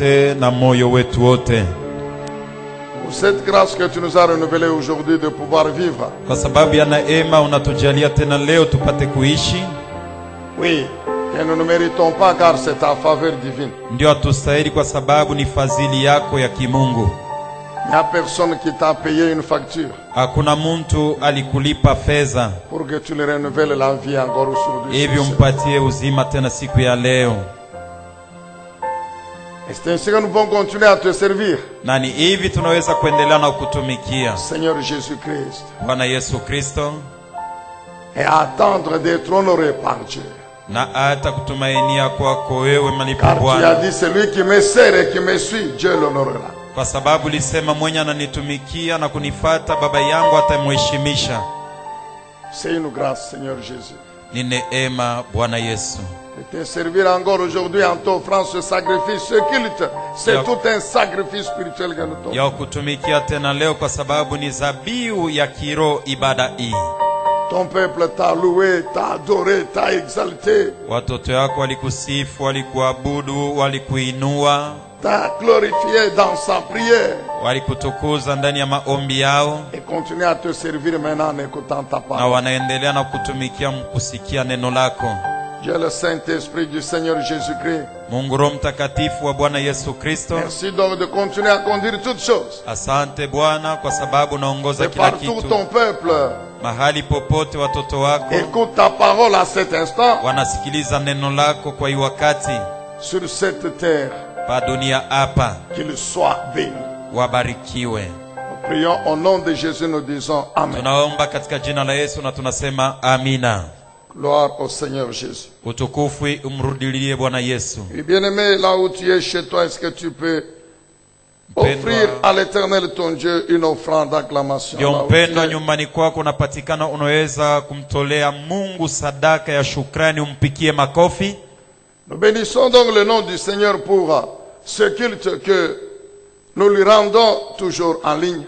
wote na moyo wetu wote. Pour cette grâce que tu nous as renouvelée aujourd'hui de pouvoir vivre. Kwa sababu ya neema unatujalia tena leo tupate kuishi. Oui, que nous ne méritons pas car c'est ta faveur divine. Ndio hatustahili kwa sababu ni fadhili yako ya kimungu. Il n'y a personne qui t'a payé une facture. Hakuna mtu alikulipa fedha pour que tu le renouvelles la vie encore aujourd'hui. hivi umpatie uzima tena siku ya leo. Et c'est ainsi que nous pouvons continuer à te servir. Na ni hivi tunaweza kuendelea na kutumikia Seigneur Jésus-Christ. Bwana Yesu Kristo. Et attendre d'être honoré par Dieu. Na hata kutumainia kwako wewe malipo Car tu as Bwana. dit celui qui me sert et qui me suit, Dieu l'honorera. Kwa sababu lisema mwenye ananitumikia na kunifata baba yangu atamheshimisha. C'est une grâce, Seigneur Jésus. Ni neema Bwana Yesu. De te servir encore aujourd'hui en t'offrant ce sacrifice, ce culte. C'est tout un sacrifice spirituel que nous t'offrons. Ya kutumikia tena leo kwa sababu ni zabihu ya kiroho ibada hii. Ton peuple t'a loué, t'a adoré, t'a exalté. Watoto wako walikusifu, walikuabudu, walikuinua, T'a glorifié dans sa prière. walikutukuza ndani ya maombi yao. Et continue à te servir maintenant en écoutant ta Na parole. wanaendelea na kutumikia mkusikia neno lako. Dieu le Saint-Esprit du Seigneur Jésus-Christ. Mungu Roho Mtakatifu wa Bwana Yesu Kristo. Merci donc de continuer à conduire toutes choses. Asante Bwana kwa sababu naongoza Et kila partout kitu. ton peuple Mahali popote watoto wako écoute ta parole à cet instant wanasikiliza neno lako kwa hii wakati. sur cette terre. Pa dunia hapa Qu'il soit béni. wabarikiwe. Nous prions au nom de Jésus, nous disons Amen. Tunaomba katika jina la Yesu na tunasema amina. Gloire au Seigneur Jésus. Utukufu umrudilie Bwana Yesu. Et bien-aimé, là où tu es chez toi, est-ce que tu peux offrir à l'Éternel ton Dieu une offrande d'acclamation? Ndio Là où mpendwa, tu es. nyumbani kwako unapatikana, unaweza kumtolea Mungu sadaka ya shukrani, umpikie makofi. Nous bénissons donc le nom du Seigneur pour ce culte que nous lui rendons toujours en ligne.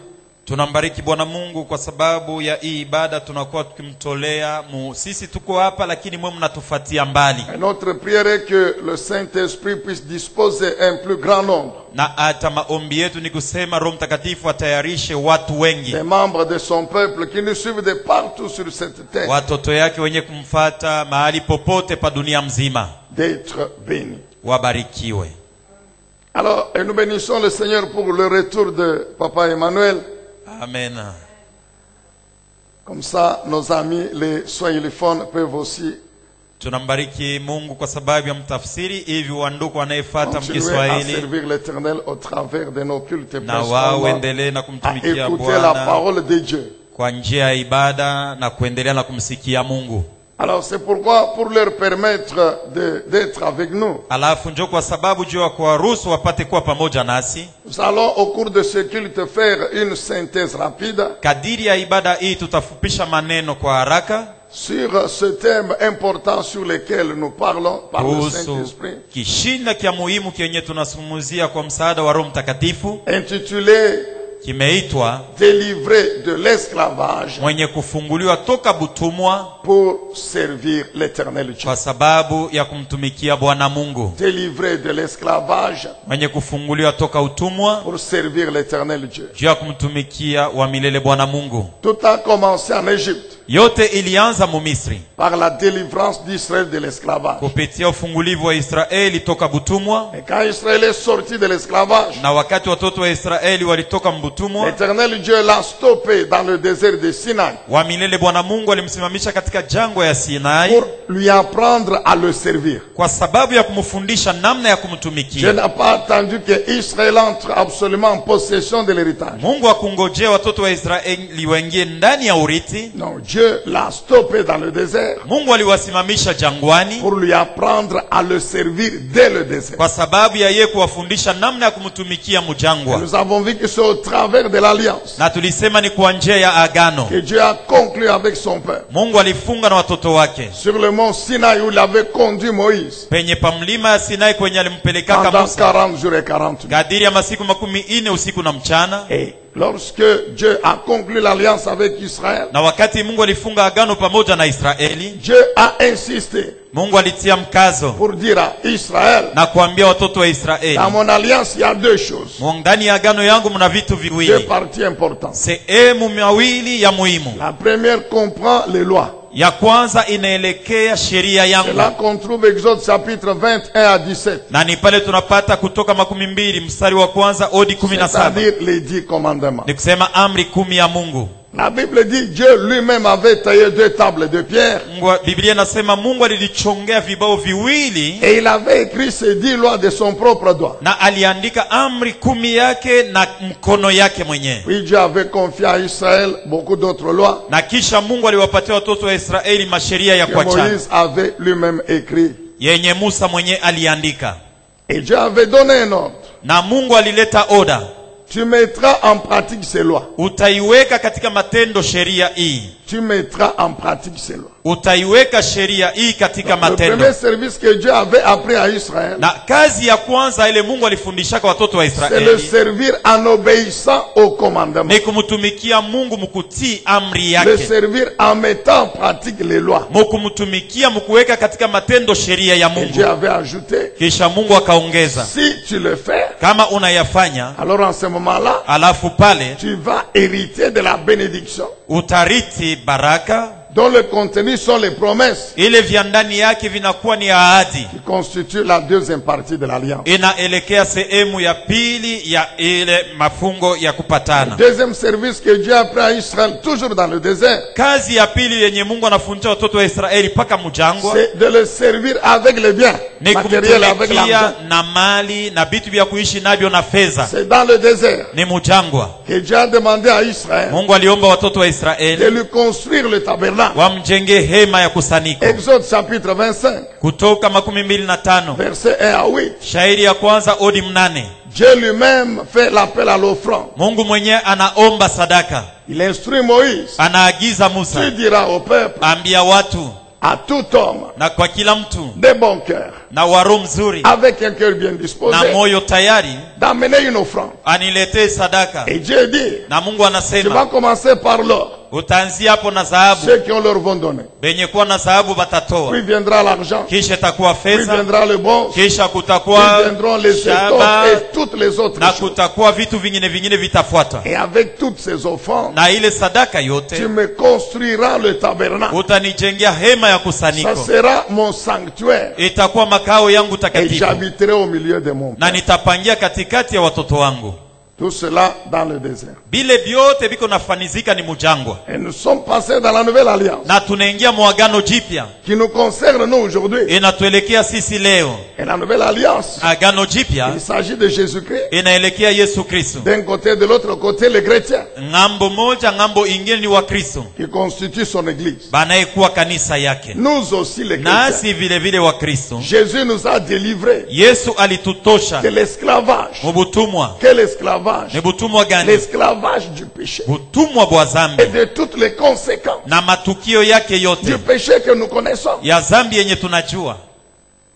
Tunambariki Bwana Mungu kwa sababu ya hii ibada tunakuwa tukimtolea sisi tuko hapa lakini mwe mnatufuatia mbali. Et notre prière est que le Saint-Esprit puisse disposer un plus grand nombre Na hata maombi yetu ni kusema Roho Mtakatifu atayarishe watu wengi, des membres de son peuple qui nous suivent de partout sur cette terre, watoto yake wenye kumfata mahali popote pa dunia mzima, d'être bénis. wabarikiwe. Alors, et nous bénissons le Seigneur pour le retour de Papa Emmanuel. Amen. Comme ça, nos amis, les swahilophones peuvent aussi Tunambariki Mungu kwa sababu ya mtafsiri hivi wandugu wanayefuata continuer à mkiswahili servir l'Éternel au travers de nos cultes, na wao principalement endelee na à kumtumikia écouter la Bwana parole de Dieu. kwa njia ya ibada na kuendelea na kumsikia Mungu. Alors c'est pourquoi, pour leur permettre d'être avec nous, Alafu njoo kwa sababu juu ya kuwaruhusu wapate kuwa pamoja nasi. nous allons au cours de ce culte faire une synthèse rapide Kadiri ya ibada hii tutafupisha maneno kwa haraka sur ce thème important sur lequel nous parlons par le kuhusu Saint-Esprit, kishinda kia muhimu kenye tunasumuzia kwa msaada wa Roho Mtakatifu, intitulé kimeitwa Délivré de l'esclavage mwenye kufunguliwa toka butumwa pour servir l'Éternel Dieu. kwa sababu ya kumtumikia Bwana Mungu. Délivré de l'esclavage Mwenye kufunguliwa toka utumwa pour servir l'Éternel Dieu. juu ya kumtumikia wa milele Bwana Mungu. Tout a commencé en Égypte Yote ilianza Mumisri par la délivrance d'Israël de l'esclavage. kupitia ufungulivu wa Israeli toka butumwa, Et quand Israël est sorti de l'esclavage, na wakati watoto wa Israeli walitoka mbutumwa, l'Éternel Dieu l'a stoppé dans le désert de Sinaï wa milele Bwana Mungu alimsimamisha katika jangwa ya Sinai pour lui apprendre à le servir. kwa sababu ya kumfundisha namna ya Dieu kumtumikia. n'a pas attendu que Israël entre absolument en possession de l'héritage. Mungu akungojea watoto wa Israeli waingie ndani ya urithi. Non, Dieu l'a stoppé dans le désert Mungu aliwasimamisha jangwani pour lui apprendre à le servir dès le désert. kwa sababu ya yeye kuwafundisha namna ya kumtumikia Et mjangwa. nous avons vu que c'est au travers de l'alliance Na tulisema ni kwa njia ya agano que Dieu a conclu avec son peuple. Mungu alifunga na watoto wake Sur le mont Sinaï où il avait conduit Moïse penye pa mlima ya Sinai kwenye alimpelekaka pendant Musa 40 jours et 40 nuits. kadiri ya masiku 40 usiku na mchana. Et lorsque Dieu a conclu l'alliance avec Israël, Na wakati Mungu alifunga agano pamoja na Israeli, Dieu a insisté Mungu alitia mkazo pour dire à Israël, na kuambia watoto wa Israeli, dans mon alliance, il y a deux choses. ndani ya agano yangu mna vitu Deux viwili, parties importantes. sehemu mawili ya muhimu. La première comprend les lois. Ya kwanza inaelekea sheria C'est yangu, là qu'on trouve Exode chapitre 21 à 17. na ni pale tunapata Kutoka 12 mstari wa kwanza hadi 17, C'est-à-dire les 10 commandements. ni kusema amri 10 ya Mungu. La Bible dit Dieu lui-même avait taillé deux tables de pierre Biblia inasema Mungu alilichongea vibao viwili et il avait écrit ces 10 lois de son propre doigt. na aliandika amri 10 yake na mkono yake mwenyewe. Puis Dieu avait confié à Israël beaucoup d'autres lois Na kisha Mungu aliwapatia watoto wa Israeli masheria ya que kuachana Moïse avait lui-même écrit. yenye Musa mwenyewe aliandika, Et Dieu avait donné un ordre. na Mungu alileta oda, Tu mettras en pratique ces lois. utaiweka katika matendo sheria hii, Tu mettras en pratique ces lois. utaiweka sheria hii katika Le matendo. premier service que Dieu avait appris à Israël, Na kazi ya kwanza ile Mungu alifundishaka watoto wa c'est le Israeli servir en obéissant au commandement. ni kumtumikia Mungu mkutii amri Le yake, servir en mettant en pratique les lois. mkumtumikia mkuweka katika matendo sheria ya Et Dieu Mungu. avait ajouté, Kisha Mungu akaongeza, si tu le fais, kama unayafanya, alors en ce moment-là, alafu pale tu vas hériter de la bénédiction utariti baraka, dont le contenu sont les promesses ile vya ndani yake vinakuwa ni ahadi, qui constituent la deuxième partie de l'alliance. inaelekea sehemu ya pili ya ile mafungo ya kupatana. Deuxième service que Dieu a pris à Israël, toujours dans le désert, Kazi ya pili yenye Mungu anafundisha watoto wa Israeli paka mjangwa c'est de le servir avec les biens ni matériels, avec l'argent. kumtumikia na mali na vitu vya kuishi navyo na fedha. C'est dans le désert Ni mjangwa que Dieu a demandé à Israël Mungu aliomba watoto wa de Israeli lui construire le tabernacle. wamjenge hema ya kusanyiko. Exode chapitre 25, Kutoka 25 verset 1 à 8. shairi ya kwanza hadi 8. Dieu lui-même fait l'appel à l'offrande. Mungu mwenyewe anaomba sadaka, Il instruit Moïse. anaagiza Tu Musa, diras au peuple, ambia watu à tout homme, na kwa kila mtu de bon cœur, na wa roho mzuri avec un cœur bien na disposé, moyo tayari d'amener une offrande. aniletee sadaka. Et Dieu dit, Na Mungu tu vas anasema commencer par l'or. utaanzia hapo na dhahabu, Ceux qui ont leur vont donner. benye kuwa na dhahabu batatoa, Puis viendra l'argent. kisha itakuwa Puis fedha, viendra le bronze. kisha Puis kutakuwa viendront les shaba étoffes et toutes les autres na choses. kutakuwa vitu vingine vitafuata. Et avec toutes ces offrandes, Na ile sadaka tu yote me construiras le tabernacle. utanijengea hema ya Ça kusanyiko, sera mon sanctuaire. itakuwa makao yangu Et takatifu, j'habiterai au milieu de mon na peuple. nitapangia katikati ya watoto wangu. Tout cela dans le désert. Bile vyote biko nafanizika ni mujangwa, Et nous sommes passés dans la nouvelle alliance na tunaingia mwagano jipya qui nous concerne nous aujourd'hui. inatuelekea sisi leo. Et la nouvelle alliance, Agano jipya il s'agit de Jésus-Christ. inaelekea Yesu Kristo. D'un côté, de l'autre côté, les chrétiens Ngambo moja, ngambo ingine ni wa Kristo qui constituent son église. banayekuwa kanisa yake, Nous aussi les chrétiens. nasi vile vile wa Kristo. Jésus nous a délivrés Yesu alitutosha de l'esclavage. mubutumwa. Quel esclavage? Ni butumwa gani? L'esclavage du péché. Butumwa bwa zambi Et de toutes les conséquences na matukio yake du yote péché que nous connaissons. ya zambi yenye tunajua.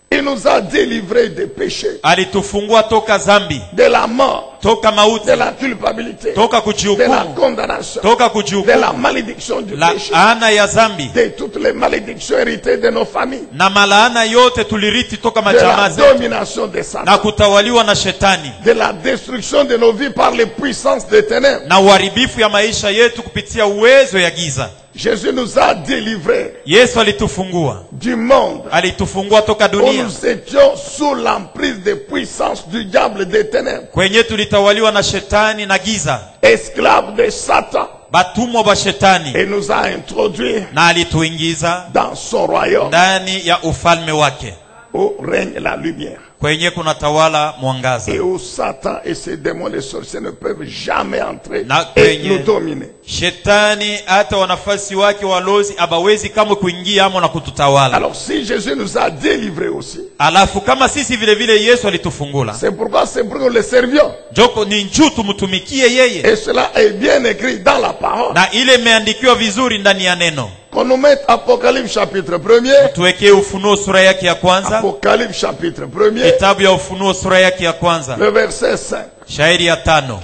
Il nous a délivrés des péchés, Alitufungua toka zambi, de la mort, toka mauti, de la culpabilité, toka de la kujihukumu, condamnation, toka de la kujihukumu, malédiction du péché, laana ya zambi de toutes les malédictions héritées de nos familles, na malaana yote tulirithi toka de majamaa la zetu domination des na Satan, kutawaliwa na shetani de la destruction de nos vies par les puissances des ténèbres. na uharibifu ya maisha yetu kupitia uwezo ya giza. Jésus nous a délivrés Yesu alitufungua, du monde alitufungua toka où dunia nous étions sous l'emprise des puissances du diable des ténèbres, kwenye tulitawaliwa na shetani na giza, esclaves de Satan, batumwa ba shetani, et nous a introduits na alituingiza dans son royaume ndani ya ufalme wake où règne la lumière kwenye kunatawala mwangaza, et où Satan et ses démons, les sorciers, ne peuvent jamais entrer na et kwenye nous dominer. shetani hata wanafasi wake walozi abawezi kamwe kuingia amo na kututawala. Alors si Jésus nous a délivrés aussi, Alafu kama sisi vile vile Yesu alitufungula, c'est pourquoi c'est pour que nous le servions. joko ni njuu tumtumikie yeye, Et cela est bien écrit dans la parole. na ile imeandikiwa vizuri ndani ya neno. Qu'on nous mette Apocalypse chapitre 1er, Tuwekee Ufunuo sura yake ya kwanza, Apocalypse chapitre 1er, kitabu ya Ufunuo sura yake ya kwanza, le verset 5. shairi ya 5.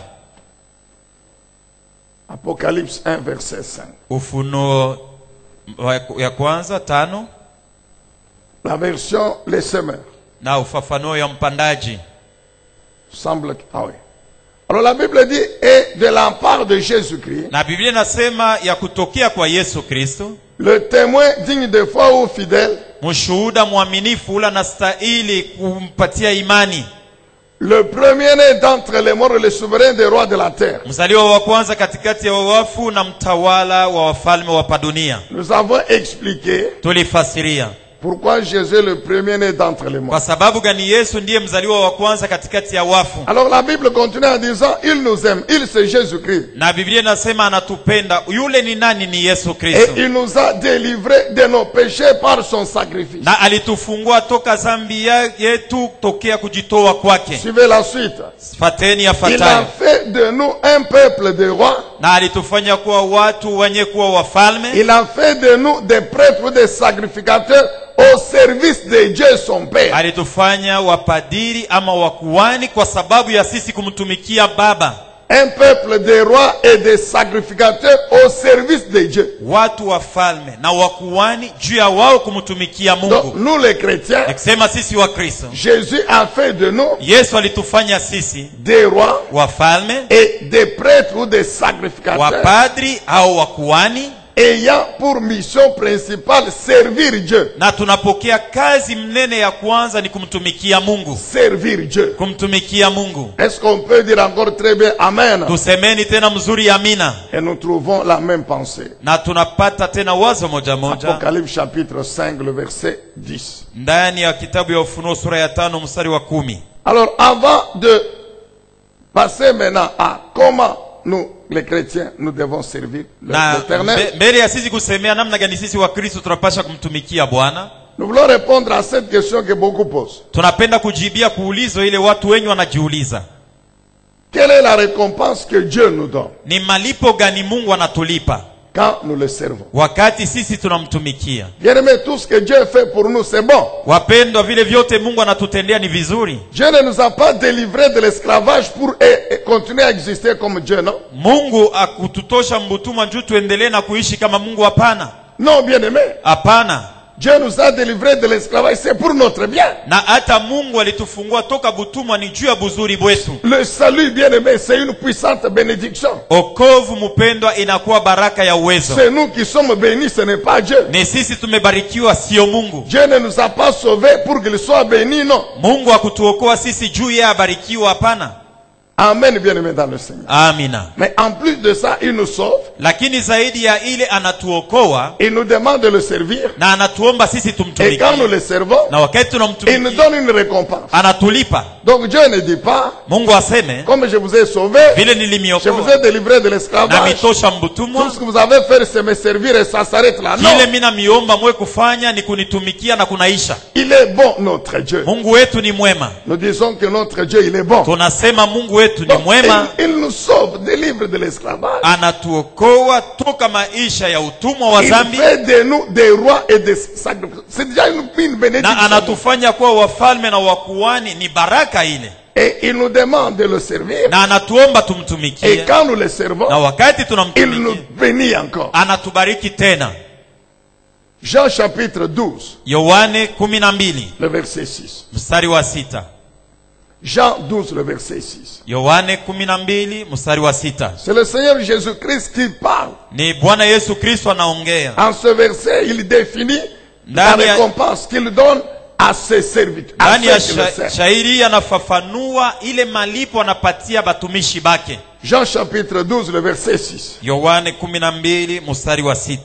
Apocalypse 1, verset 5. Ufunuo ya kwanza 5. La version les semeurs. na ufafanuo ya mpandaji. Semble que... Ah oui. Alors la Bible dit, et de la part de Jésus-Christ, Na Biblia inasema ya kutokea kwa Yesu Kristo, le témoin digne de foi ou fidèle, mshuhuda mwaminifu ula nastahili kumpatia imani, le premier-né d'entre les morts, le souverain des rois de la terre. mzaliwa wa kwanza katikati ya wafu na mtawala wa wafalme wa dunia. Nous avons expliqué Tulifasiria pourquoi Jésus est le premier-né d'entre les morts. kwa sababu gani Yesu ndiye mzaliwa wa kwanza katikati ya wafu. Alors la Bible continue en disant, il nous aime, il c'est Jésus-Christ. Na Biblia inasema anatupenda. Yule ni nani? Ni Yesu Et Kristo. il nous a délivrés de nos péchés par son sacrifice. Na alitufungua toka zambi yetu tokea kujitoa kwake. Suivez la suite. Fateni Il a yafuatayo. fait de nous un peuple de rois. Na alitufanya kuwa watu wenye kuwa wafalme. Il a fait de nous des prêtres, des sacrificateurs au service de Dieu son Père. Alitufanya wapadiri ama wakuhani kwa sababu ya sisi kumtumikia Baba. Un peuple de rois et de sacrificateurs au service de Dieu. Watu wafalme na wakuhani juu ya wao kumtumikia Donc Mungu. nous les chrétiens, Nikisema sisi wa Kristo, Jésus a fait de nous Yesu alitufanya sisi des rois wafalme, et des prêtres ou des sacrificateurs wapadri au wakuhani, ayant pour mission principale servir Dieu. na tunapokea kazi mnene ya kwanza ni kumtumikia Mungu. Servir Dieu. Kumtumikia Mungu. Est-ce qu'on peut dire encore très bien Amen? Tusemeni tena mzuri amina. Et nous trouvons la même pensée. Na tunapata tena wazo moja moja Apocalypse chapitre 5, le verset 10. ndani ya kitabu ya Ufunuo sura ya 5 mstari wa 10. Alors avant de passer maintenant à comment nous, les chrétiens, nous devons servir Na l'Éternel, mbele ya sisi kusemea namna gani sisi wa Kristo tunapasha kumtumikia Bwana, nous voulons répondre à cette question que beaucoup posent. tunapenda kujibia kuulizo ile watu wengi wanajiuliza. Quelle est la récompense que Dieu nous donne Ni malipo gani Mungu anatulipa quand nous le servons? wakati sisi tunamtumikia? Bien-aimés, tout ce que Dieu fait pour nous, c'est bon. Wapendwa, vile vyote Mungu anatutendea ni vizuri. Dieu ne nous a pas délivrés de l'esclavage pour continuer à exister comme Dieu, non? Mungu akututosha mbutuma juu tuendelee na kuishi kama Mungu? Hapana. Non, bien-aimés. Hapana. Dieu nous a délivrés de l'esclavage, c'est pour notre bien. Na hata Mungu alitufungua toka butumwa ni juu ya buzuri bwetu. Le salut, bien-aimé, c'est une puissante bénédiction. Okovu mpendwa inakuwa baraka ya uwezo. C'est nous qui sommes bénis, ce n'est pas Dieu. Ni sisi tumebarikiwa, sio Mungu. Dieu ne nous a pas sauvés pour qu'il soit béni, non. Mungu hakutuokoa sisi juu yeye abarikiwa, hapana. Amen, bien-aimé dans le Seigneur. Amina. Mais en plus de ça, il nous sauve. Lakini zaidi ya ile anatuokoa Il nous demande de le servir. na anatuomba sisi Et quand nous tumtumikie. le servons, Na wakati il nous tunamtumikia donne une récompense. anatulipa. Donc Dieu ne dit pas, Mungu aseme comme je vous ai sauvé, vile je vous nilimiokoa ai délivré de na l'esclavage. mitosha Tout mbutumwa, ce que vous avez fait, c'est me servir et ça s'arrête là. Non. kile mina miomba mwe kufanya ni kunitumikia na kunaisha. Il est bon, notre Dieu. Mungu wetu ni mwema. Nous disons que notre Dieu, il est bon. Tunasema Mungu wetu ni Donc, mwema, il nous sauve, délivre de l'esclavage. anatuokoa toka maisha ya utumwa wa Il zambi, fait de nous des rois et des sacrificateurs. C'est déjà une na bénédiction. anatufanya kuwa wafalme na wakuhani. Ni baraka ile, Et il nous demande de le servir. na anatuomba Et tumtumikie, quand nous le servons, na wakati il nous tunamtumikia bénit encore. anatubariki tena. Jean chapitre 12, Yohane 12 le verset 6. mstari wa 6. Jean 12, le verset 6. Yohane 12 mstari wa 6. C'est le Seigneur Jésus-Christ qui parle. Ni Bwana Yesu Kristo anaongea. En ce verset, il définit la Ndani ya- récompense qu'il donne à ses serviteurs. À Ndani ya ceux qui le servent. shairi anafafanua ile malipo anapatia batumishi bake. Jean chapitre 12, le verset 6. Yohane 12 mstari wa 6.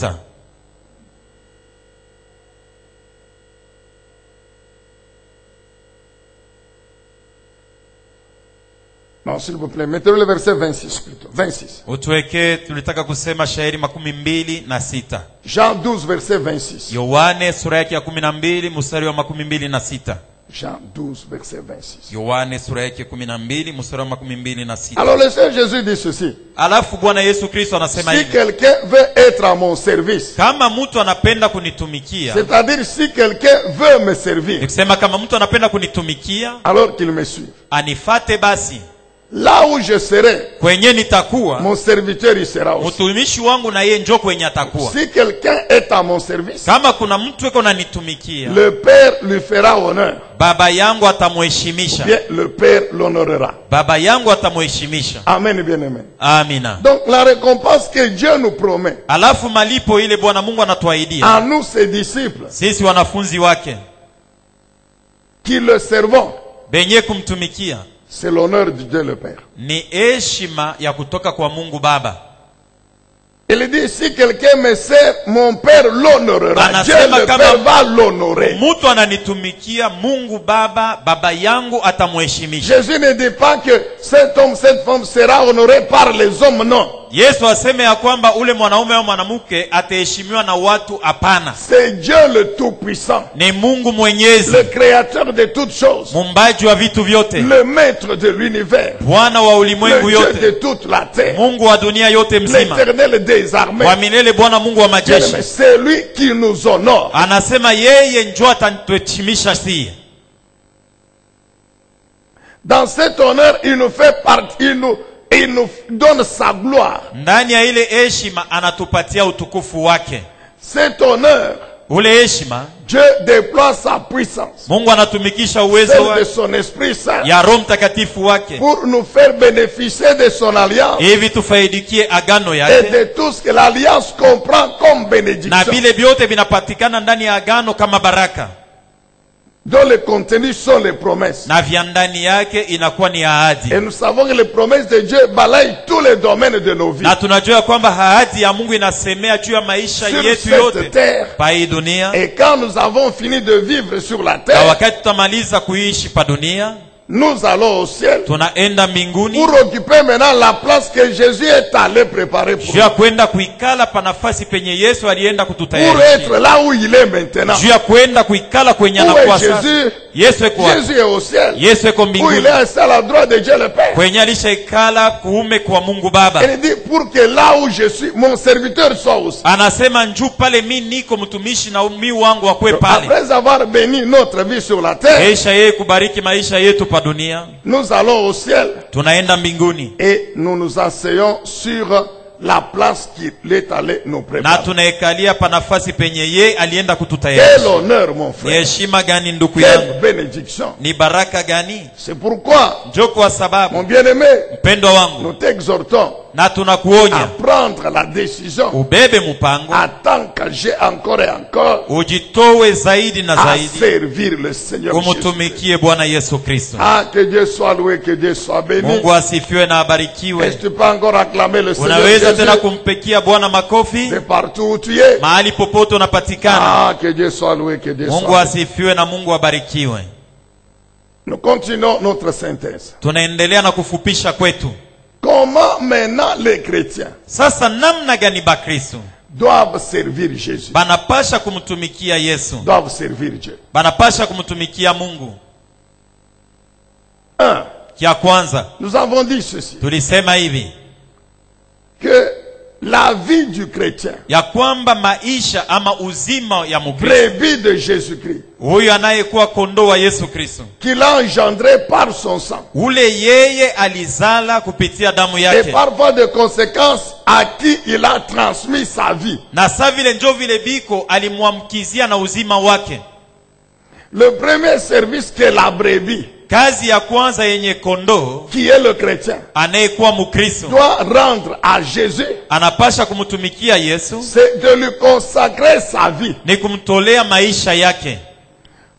Non, s'il vous plaît, mettez le verset 26 plutôt. 26. Utuweke, tulitaka kusema shairi 26. Jean 12, verset 26. Yohane sura yake ya 12 mstari wa 26. Jean 12, verset 26. Yohane sura yake 12 mstari wa 26. Alors le Seigneur Jésus dit ceci. Alafu Bwana Yesu Kristo anasema Si hivi: quelqu'un veut être à mon service, kama mtu anapenda kunitumikia, c'est-à-dire si quelqu'un veut me servir, nikisema kama mtu anapenda kunitumikia, alors qu'il me suive. anifate basi. là où je serai, kwenye nitakuwa, mon serviteur y sera aussi. mtumishi wangu na yeye njoo kwenye atakuwa. Si quelqu'un est à mon service, Kama kuna mtu yuko ananitumikia, le Père lui fera honneur. baba yangu atamheshimisha. Bien, le Père l'honorera. Baba yangu atamheshimisha. Amen, bien-aimé. Amina. Donc la récompense que Dieu nous promet Alafu malipo ile Bwana Mungu anatuahidia à nous ses disciples sisi wanafunzi wake qui le servons, benye kumtumikia, c'est l'honneur de Dieu le Père. ni heshima ya kutoka kwa Mungu Baba. Il dit, si quelqu'un me sert, mon Père l'honorera. Dieu Anasema le kama Père va l'honorer. mtu ananitumikia, Mungu Baba, baba yangu atamheshimisha. Jésus ne dit pas que cet homme, cette femme sera honoré par les hommes, non. Yesu aseme ya kwamba ule mwanaume au mwanamke ataheshimiwa na watu, hapana. C'est Dieu le Tout-Puissant, Ni Mungu Mwenyezi, le Créateur de toutes choses, mumbaji wa vitu vyote, le Maître de l'univers, Bwana wa le ulimwengu Dieu de yote, toute la terre, Mungu wa dunia yote mzima, l'Éternel des armées. wa milele, Bwana Mungu wa majeshi. C'est lui qui nous honore. Anasema yeye njoo atatuheshimisha si. Dans cet honneur, il nous fait partie, il nous donne sa gloire. Ndani ya ile heshima anatupatia utukufu wake. Cet honneur, Ule heshima Dieu déploie sa puissance, Mungu anatumikisha uwezo celle de wake son Esprit Saint, ya Roho Mtakatifu wake pour nous faire bénéficier de son alliance hivi tufaidikie agano et yake, de tout ce que l'alliance comprend comme na bénédiction, vile vyote vinapatikana ndani ya agano kama baraka, dont le contenu sont les promesses. na vya ndani yake inakuwa ni ahadi. Et nous savons que les promesses de Dieu balayent tous les domaines de nos vies. Na tunajua kwamba ahadi ya Mungu inasemea juu ya maisha Sur yetu cette yote terre. pa hii dunia. Et quand nous avons fini de vivre sur la Na terre, wakati tutamaliza kuishi pa dunia, nous allons au ciel tunaenda mbinguni pour occuper maintenant la place que Jésus est allé préparer pour juu ya nous. kwenda kuikala pa nafasi penye Yesu alienda Pour kututayarishia. être là où il est maintenant. Juu ya kwenda kuikala kwenye Où anakuwa est sasa. Jésus? Yesu eko wapi? Jésus est au ciel. Yesu eko Où il mbinguni, est assis à la droite de Dieu le Père. kwenye alishaikala kuume kwa Mungu Baba. Il dit pour que là où je suis, mon serviteur soit aussi. Anasema njoo pale mi niko mtumishi na mi wangu wakwe pale. Après avoir béni notre vie sur la terre, Kisha yeye kubariki maisha yetu pa dunia, nous allons au ciel tunaenda mbinguni et nous nous asseyons sur la place qu'il est allé nous na préparer. tunaikalia pa nafasi penye ye alienda Quel kututayarisha. honneur, mon Ni frère. heshima gani ndugu yangu? Quelle bénédiction. Ni baraka gani? C'est pourquoi, Njoo kwa mon sababu bien-aimé, mpendwa wangu, nous t'exhortons na à tunakuonya prendre la décision, ubebe mpango, à t'engager encore et encore ujitowe zaidi na à zaidi servir le Seigneur Jésus. kumtumikie Bwana Yesu Kristo. Ah, que Dieu soit loué, que Dieu soit béni. Mungu asifiwe na Est-ce abarikiwe. que tu peux encore acclamer le Seigneur Unaweza tena Jésus kumpekia Bwana makofi de partout où tu es? mahali popote unapatikana. Ah, que Dieu soit loué, que Dieu Mungu soit béni. asifiwe na Mungu abarikiwe. Nous continuons notre synthèse. Tunaendelea na kufupisha kwetu. Comment maintenant les chrétiens Sasa namna gani Bakristo doivent servir Jésus, banapasha kumtumikia Yesu, doivent servir Dieu? banapasha kumtumikia Mungu? Un, Kia kwanza nous avons dit ceci, tulisema hivi que la vie du chrétien, ya kwamba maisha ama uzima ya Mkristo, brebis de Jésus-Christ, huyu anayekuwa kondoo wa Yesu Kristo, qu'il a engendré par son sang, ule yeye alizala kupitia damu et yake, parfois de conséquences à qui il a transmis sa vie. na sa vile njo vile biko alimwamkizia na uzima wake. Le premier service que la brebis, Kazi ya kwanza yenye kondoo qui est le chrétien, anayekuwa Mkristo doit rendre à Jésus, anapasha kumtumikia Yesu c'est de lui consacrer sa vie. ni kumtolea maisha yake.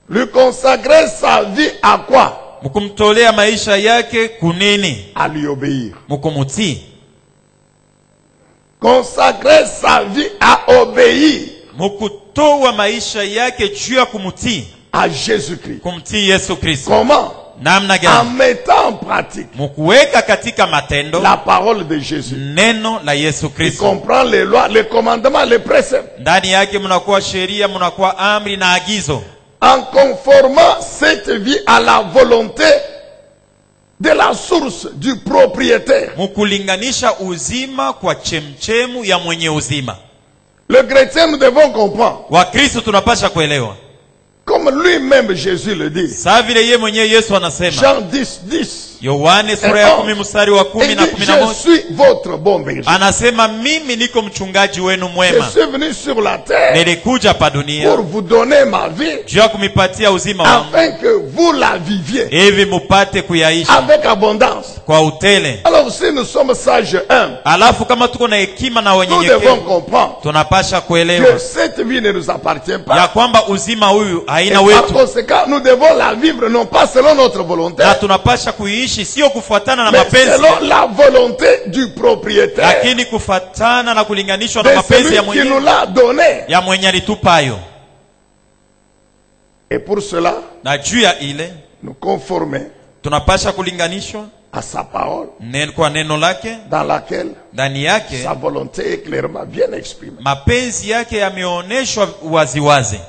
Lui consacrer sa vie à quoi? Mkumtolea maisha yake kunini? À lui obéir. Mukumutii. Consacrer sa vie à obéir Mukutoa maisha yake juu ya kumutii, à Jésus-Christ. kumtii Yesu Kristo. Comment? Namna En gani? mettant en pratique Mukuweka katika matendo la parole de Jésus. neno la Yesu Il Kristo. comprend les lois, les commandements, les préceptes. Ndani yake mnakuwa sheria, mnakuwa amri na agizo, En conformant cette vie à la volonté de la source du propriétaire. mukulinganisha uzima kwa chemchemu ya mwenye uzima. Le chrétien, nous devons comprendre. Wakristo tunapasha kuelewa Comme lui-même Jésus le dit. Saa vile yeye mwenyewe Yesu anasema. Jean 10:10. Yohane sura ya 10 mstari wa 10 na 11. Je suis votre bon berger. Anasema mimi niko mchungaji wenu Je mwema. suis venu sur la terre. Nilikuja pa dunia Pour vous donner ma vie. juu ya kumipatia uzima wangu. Afin que vous la viviez. Hivi mupate kuyaishi Avec abondance. kwa utele. Alors si nous sommes sages Alafu kama tuko na hekima na nous devons wenyenyekevu, comprendre tunapasha que kuelewa cette vie ne nous appartient ya pas. kwamba uzima huyu Et haina par wetu, conséquent, nous devons la vivre non pas selon notre volonté, na tunapasha kuiishi sio kufuatana na mais mapenzi, selon la volonté du propriétaire, lakini kufuatana na kulinganishwa na de mapenzi celui ya qui nous mwenye l'a donné. ya mwenye alitupayo. Et pour cela, Na juu ya ile nous conformer tunapasha kulinganishwa à sa parole, kwa neno lake, dans laquelle ndani yake sa volonté est clairement bien exprimée. mapenzi yake yameonyeshwa waziwazi.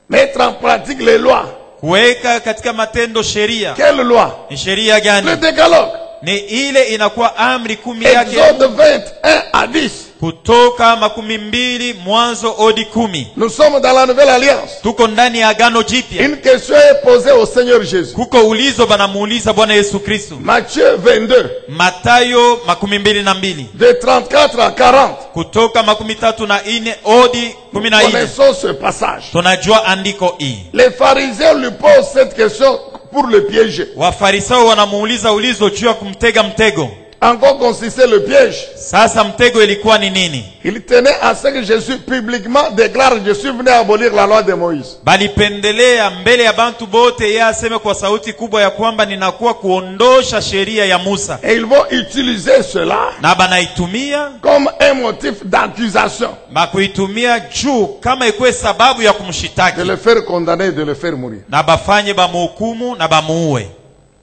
Mettre en pratique les lois. Kuweka katika matendo sheria. Quelle loi? Ni sheria gani? Le décalogue. Ni ile inakuwa amri 10 yake. Exode 21 à 10. Kutoka 12 Mwanzo hadi 10. Nous sommes dans la nouvelle alliance. Tuko ndani ya agano jipya. Une question est posée au Seigneur Jésus. Kuko ulizo banamuuliza Bwana Yesu Kristo. Matthieu 22. Matayo 22. De 34 à 40. Kutoka 34 hadi 14. Connaissons ce passage. Tunajua andiko hii. Les pharisiens lui posent cette question pour le piéger. Wafarisayo wanamuuliza ulizo juu ya kumtega mtego. En quoi consistait le piège? Sasa mtego ilikuwa ni nini? Il tenait à ce que Jésus publiquement déclare: je suis venu abolir la loi de Moïse. Balipendelea mbele ya bantu bote yeye aseme kwa sauti kubwa ya kwamba ninakuwa kuondosha sheria ya Musa. Et ils vont utiliser cela Na banaitumia comme un motif d'accusation. Bakuitumia juu kama ikuwe sababu ya kumshitaki. De le faire condamner, de le faire mourir. Na bafanye bamuhukumu na bamuue.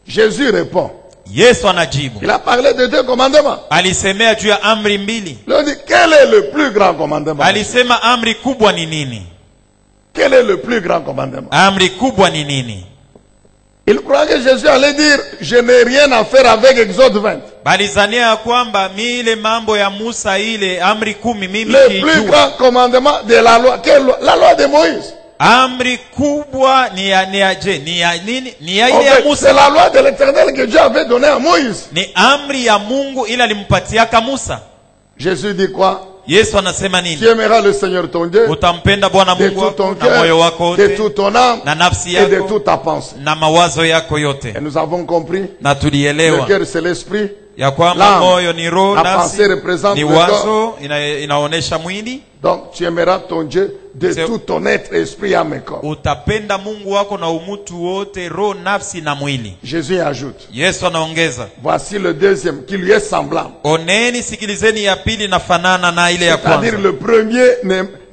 Jésus répond. Yesu anajibu. Il a parlé de 2 commandements. Alisemea juu ya amri 2. Il a dit: quel est le plus grand commandement? Alisema amri kubwa ni nini? Quel est le plus grand commandement? Amri kubwa ni nini? Il croit que Jésus allait dire: je n'ai rien à faire avec Exode 20. Balizania ya kwamba ile mambo ya Musa ile amri 10 mimi Le plus kijua. grand commandement de la loi. Quelle loi? La loi de Moïse. Amri kubwa ni ya ile ya En fait, Musa. c'est la loi de l'Éternel que Dieu avait donnée à Moïse. Ni amri ya Mungu ila alimpatiaka Musa. Jésus dit quoi? Yesu anasema Tu nini? aimeras le Seigneur ton Dieu Utampenda Bwana de Mungu tout ton wako na moyo wako cœur, de wote toute ton âme na nafsi et de yako toute ta pensée. na mawazo yako yote. Et nous avons compris, Na le tulielewa cœur c'est l'esprit, ya kwamba l'âme, moyo ni roho, la nafsi pensée représente ni le wazo, inaonesha mwili. donc tu aimeras ton Dieu de C'est- tout ton être, esprit, âme et corps. Utapenda Mungu wako na umutu wote, roho, nafsi na mwili. Jésus ajoute, Yesu anaongeza, voici le deuxième qui lui est semblable. oneni, sikilizeni ya pili na fanana na ile ya C'est-à-dire kwanza. le premier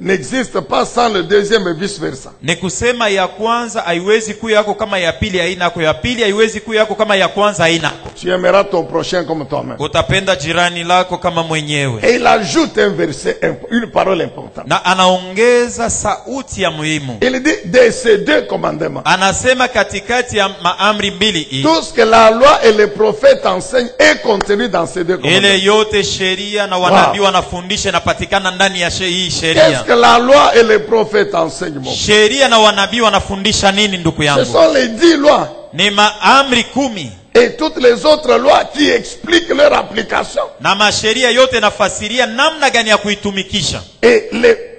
n'existe pas sans le deuxième et vice versa. Ni kusema ya kwanza haiwezi kuwa yako kama ya pili haina yako, ya pili haiwezi kuwa yako kama ya kwanza haina yako. Tu aimeras ton prochain comme toi-même. Utapenda jirani lako kama mwenyewe. Et il ajoute un verset, une parole importante. Na anaongeza sauti ya muhimu. Il dit de ces 2 commandements. Anasema katikati ya maamri 2 hii, Tout ce que la loi et les prophètes enseignent est contenu dans ces 2 commandements. ile yote sheria na wanabii wanafundisha inapatikana ndani ya hii Qu'est-ce sheria. que la loi et les prophètes enseignent, mon frère? Sheria na wanabii wanafundisha nini ndugu Ce yangu? sont les 10 lois Ni maamri 10 et toutes les autres lois qui expliquent leur application. na masheria yote nafasiria namna gani ya kuitumikisha. Et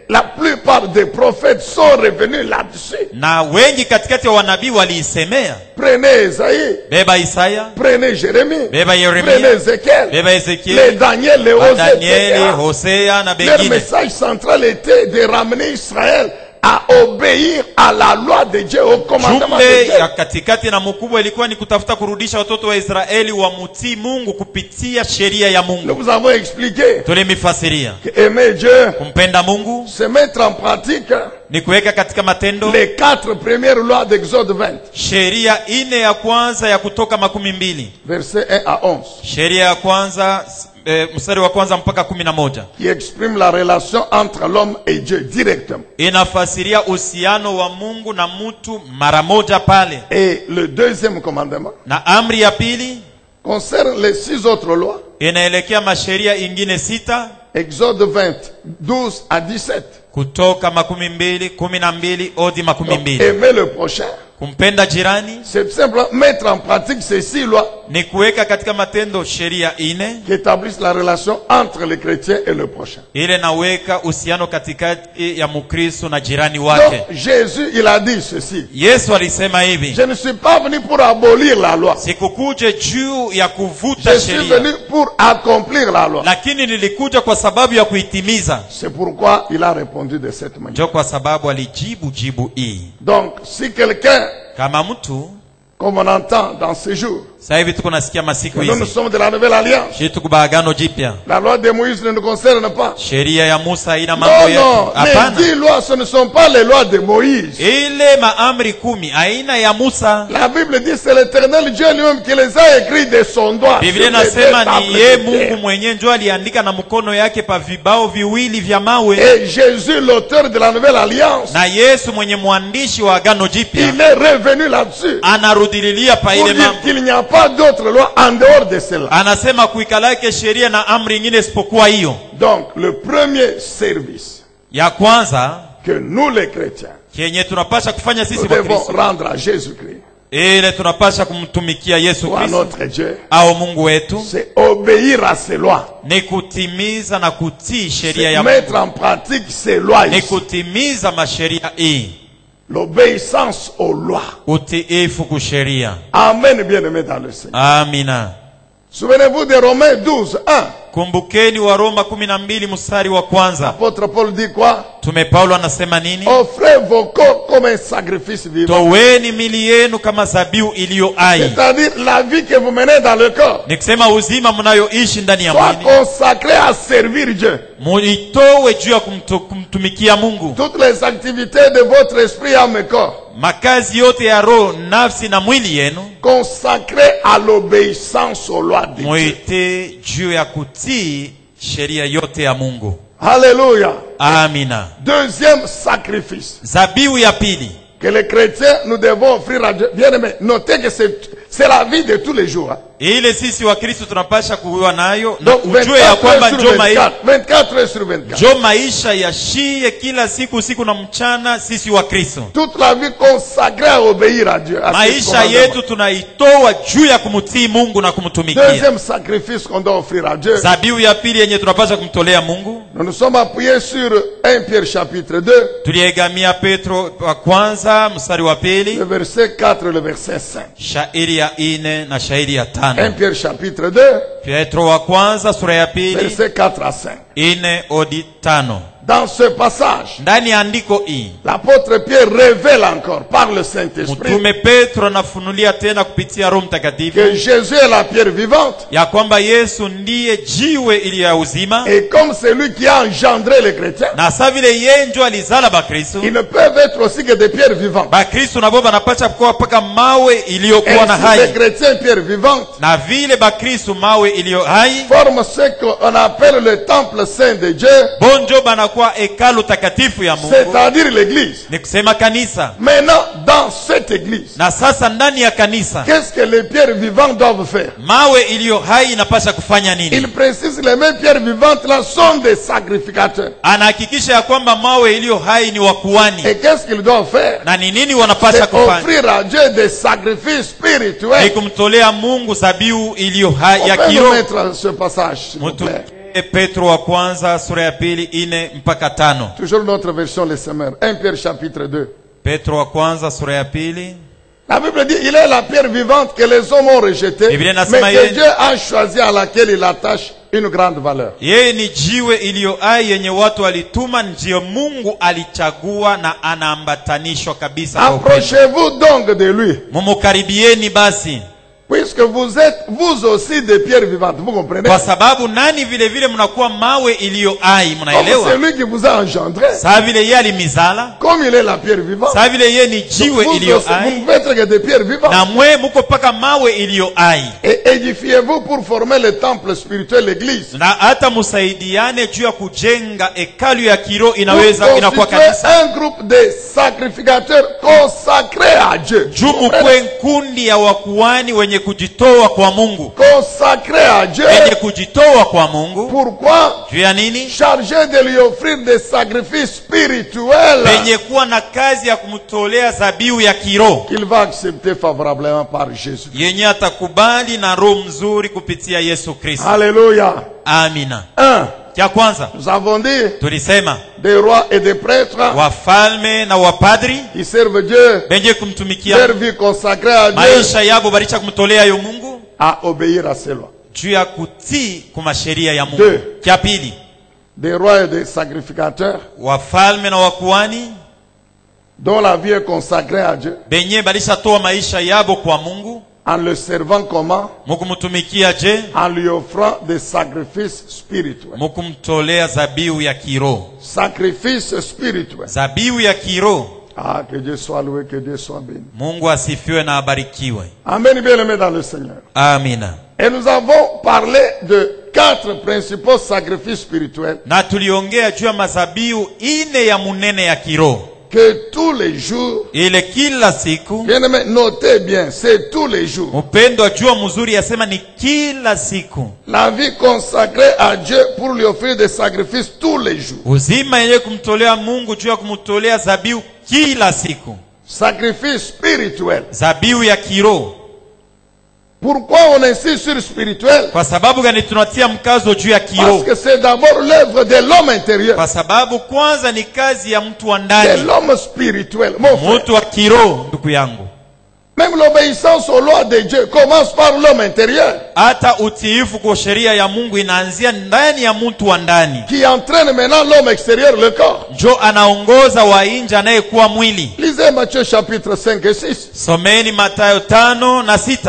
la plupart des prophètes sont revenus là-dessus. Na wengi katikati ya wanabii waliisemea. Prenez Esaïe, Beba Isaya, prenez Jérémie, beba Yeremia, prenez Ézéchiel, beba les Ezekiel, Daniel, les Osée, Danieli, etc. Hosea na Leur bengine. message central était de ramener Israël à obéir à la loi de Dieu, au commandement de Jumbe Dieu. ya katikati na mkubwa ilikuwa ni kutafuta kurudisha watoto wa Israeli wamutii Mungu kupitia sheria ya Nous Mungu. vous avons expliqué Tulimifasiria que aimer Dieu, kumpenda Mungu se mettre en pratique ni kuweka katika matendo les 4 premières lois d'Exode 20, sheria 4 ya kwanza ya Kutoka 12, versets 1 à 11, sheria ya kwanza mstari wa kwanza mpaka 11, qui exprime la relation entre l'homme et Dieu directement. inafasiria uhusiano wa Mungu na mtu mara moja pale. Et le deuxième commandement Na amri ya pili concerne les 6 autres lois inaelekea masheria ingine 6 Exode 20, 12 à 17. Kutoka 12:12 hadi Donc, 12. aimer le prochain, Kumpenda jirani c'est simplement mettre en pratique ces 6 lois ni kuweka katika matendo sheria ine qui établissent la relation entre les chrétiens et le prochain. ile naweka uhusiano katikati ya Mkristo na jirani wake. Donc Jésus, il a dit ceci. Yesu alisema hivi, Je ne suis pas venu pour abolir la loi. sikukuje juu ya kuvuta Je suis sheria, venu pour accomplir la loi. lakini nilikuja kwa sababu ya kuitimiza. C'est pourquoi il a répondu de cette manière. Ndio kwa sababu alijibu jibu hii. Donc, si quelqu'un, Kama mtu comme on entend dans ces jours, sasa hivi tuko nasikia masiku que nous hizi sommes de la nouvelle alliance, shi tuko baagano jipya, la loi de Moïse ne nous concerne pas. sheria ya Musa haina Non, mambo yetu. non, les Hapana, 10 lois, ce ne sont pas les lois de Moïse. ile maamri 10 haina ya Musa. La Bible dit c'est l'Éternel Dieu lui-même qui les a écrits de son doigt. Biblia sur les deux nasema tables ni de ye terre. Mungu mwenyewe ndio aliandika na mkono yake pa vibao viwili vya mawe, Et Jésus, l'auteur de la nouvelle alliance, na Yesu mwenye mwandishi wa agano jipya il est revenu là-dessus anarudililia pa pour ile dire mambo. qu'il n'y a pas d'autre loi en dehors de celle-là. Anasema kuikalake sheria na amri nyingine isipokuwa hiyo. Donc, le premier service Ya kwanza que nous les chrétiens, kenye tunapasha kufanya sisi nous wa devons Kristo, rendre à Jésus-Christ ile tunapasha kumtumikia Yesu ou à Kristo notre Dieu, au Mungu wetu, c'est obéir à ces lois. ni kutimiza na kutii sheria C'est ya mettre Mungu, en pratique ces lois ni ici. kutimiza masheria hii, L'obéissance aux lois. utiifu kusheria. Amen, bien-aimés dans le Seigneur. Amina. Souvenez-vous de Romains 12, 1. Kumbukeni wa Roma 12 mstari wa kwanza. L'apôtre Paul dit quoi? Tume Paulo anasema nini? Offrez vos corps comme un sacrifice vivant. Toweni mili yenu kama zabiu iliyo hai. C'est-à-dire la vie que vous menez dans le corps. Ni kusema uzima mnayoishi ndani ya Soit mwili consacré à servir Dieu. muitowe juu ya kumtumikia Mungu. Toutes les activités de votre esprit, âme et corps. Makazi yote ya roho, nafsi na mwili yenu Consacré à l'obéissance aux lois de Dieu. muite juu ya kutii sheria yote ya Mungu. Alléluia. Amina. Deuxième sacrifice Zabiu ya pili que les chrétiens nous devons offrir à Dieu. Bien-aimés, notez que c'est la vie de tous les jours. Hein. ile sisi wa Kristo tunapasha kuwa nayo, na Donc ujue ya 24 kwamba heures njo sur maisha 24. 24 heures sur 24. njo maisha yashie kila siku, usiku na mchana, sisi wa Kristo. Toute la vie consacrée à obéir à Dieu. À ses Maisha commandements. yetu tunaitoa juu ya kumtii Mungu na kumtumikia. Deuxième sacrifice qu'on doit offrir à Dieu. Zabiu ya pili yenye tunapasha kumtolea Mungu, Nous nous sommes appuyés sur 1 Pierre chapitre 2, tuliegamia Petro wa kwanza mstari wa le pili, verset 4 et le verset 5. shairi ya 4 na shairi ya 1 5. Pierre chapitre 2, Petro wa kwanza sura ya pili verset 4 à 5. 4 hadi 5. Dans ce passage, Ndani ya andiko hii l'apôtre Pierre révèle encore par le Saint-Esprit mtume Petro anafunulia tena kupitia Roho Mtakatifu que Jésus est la pierre vivante ya kwamba Yesu ndiye jiwe ili ya uzima, et comme c'est lui qui a engendré les chrétiens, na sa vile yeye ndio alizala Bakristo, ils ne peuvent être aussi que des pierres vivantes. Bakristo nabo banapasha kuwa paka mawe iliyokuwa na Ainsi, les hai, chrétiens pierres vivantes na vile Bakristo mawe iliyo hai forment ce qu'on appelle le temple saint de Dieu, bonjo banakuwa hekalu takatifu ya Mungu, c'est-à-dire l'église. ni kusema kanisa. Maintenant, dans cette église, Na sasa ndani ya kanisa qu'est-ce que les pierres vivantes doivent faire? mawe iliyo hai inapasha kufanya Il nini? précise les mêmes pierres vivantes là sont des sacrificateurs. Anahakikisha ya kwamba mawe iliyo hai ni wakuani, Et qu'est-ce qu'ils doivent faire? na ni nini wanapasha C'est kufanya? offrir à Dieu des sacrifices Ni spirituels. kumtolea Mungu zabiu iliyo hai On ya peut nous kiroho. mettre ce passage, s'il vous Mtu plaît. Petro wa kwanza sura ya pili 4 mpaka 5. Toujours notre version, les semeurs. 1 Pierre chapitre 2. Petro wa kwanza sura ya pili. La Bible dit, il est la pierre vivante que les hommes ont rejetée, Biblia mais inasema que yeye- Dieu a choisi, à laquelle il attache une grande valeur. Yeye ni jiwe iliyo hai yenye watu walituma, ndio Mungu alichagua na anaambatanishwa kabisa kwa upendo. Approchez-vous donc de lui, Mumukaribieni basi, puisque vous êtes vous aussi des pierres vivantes. Vous comprenez? kwa sababu nani vile vile mnakuwa mawe iliyo hai. Comme Mnaelewa? c'est lui qui vous a engendré, Saa vile yeye alimizala, comme il est la pierre vivante, saa vile yeye ni jiwe vous iliyo aussi, vous hai, ne pouvez être que des pierres vivantes. na mwe muko paka mawe iliyo hai, Et édifiez-vous pour former le temple spirituel, l'église. na hata musaidiane juu ya kujenga hekalu ya kiroho, Vous inaweza inakuwa constituez kanisa. un groupe de sacrificateurs consacrés à Dieu. Juu mukwe kundi ya wakuani wenye kujitoa kwa Mungu, consacrés à Dieu. wenye kujitoa kwa Mungu. Pourquoi? Juu ya nini? Chargés de lui offrir des sacrifices spirituels Wenye kuwa na kazi ya kumtolea zabihu ya kiroho qu'il va accepter favorablement par Jésus. yenye atakubali na roho mzuri kupitia Yesu Kristo. Alléluia. Amina. 1. Cha kwanza Nous avons dit tulisema des rois et des prêtres wafalme na wapadri qui servent Dieu, benye kumtumikia, leur vie consacrée à Dieu, maisha yabo balicha kumtolea yo Mungu à obéir à ses lois. juu ya kutii kwa sheria ya Mungu. Deux. Cha pili, Des rois et des sacrificateurs wafalme na wakuani dont la vie est consacrée à Dieu, benye balisha toa maisha yabo kwa Mungu. en le servant comment? Mukumutumikia je? En lui offrant des sacrifices spirituels. Mukumtolea zabihu ya kiroho. Sacrifices spirituels. Zabihu ya kiroho. Ah, que Dieu soit loué, que Dieu soit béni. Mungu asifiwe na abarikiwe. Amen, bien-aimés dans le Seigneur. Amina. Et nous avons parlé de 4 principaux sacrifices spirituels Na tuliongea juu ya mazabihu ine ya munene ya kiroho. que tous les jours, Ile kila siku. bien-aimés, notez bien, c'est tous les jours. Mpendo jua mzuri yasema ni kila siku. La vie consacrée à Dieu pour lui offrir des sacrifices tous les jours. Uzima yenye kumtolea Mungu juu ya kumtolea zabihu kila siku. Sacrifice spirituel. Zabihu ya kiroho. Pourquoi on insiste sur spirituel? Kwa sababu gani tunatia mkazo juu ya Parce kiroho? que c'est d'abord l'œuvre de l'homme intérieur. Kwa sababu kwanza ni kazi ya mtu wa C'est ndani, l'homme spirituel. Mon frère. mtu wa kiroho. Ndugu yangu, Même l'obéissance aux lois de Dieu commence par l'homme intérieur hata utiifu kwa sheria ya Mungu inaanzia ndani ya mtu wa ndani, qui entraîne maintenant l'homme extérieur, le corps. njo anaongoza wa nje anayekuwa mwili. Lisez Matthieu chapitre 5 et 6. Someni Mathayo 5 na 6.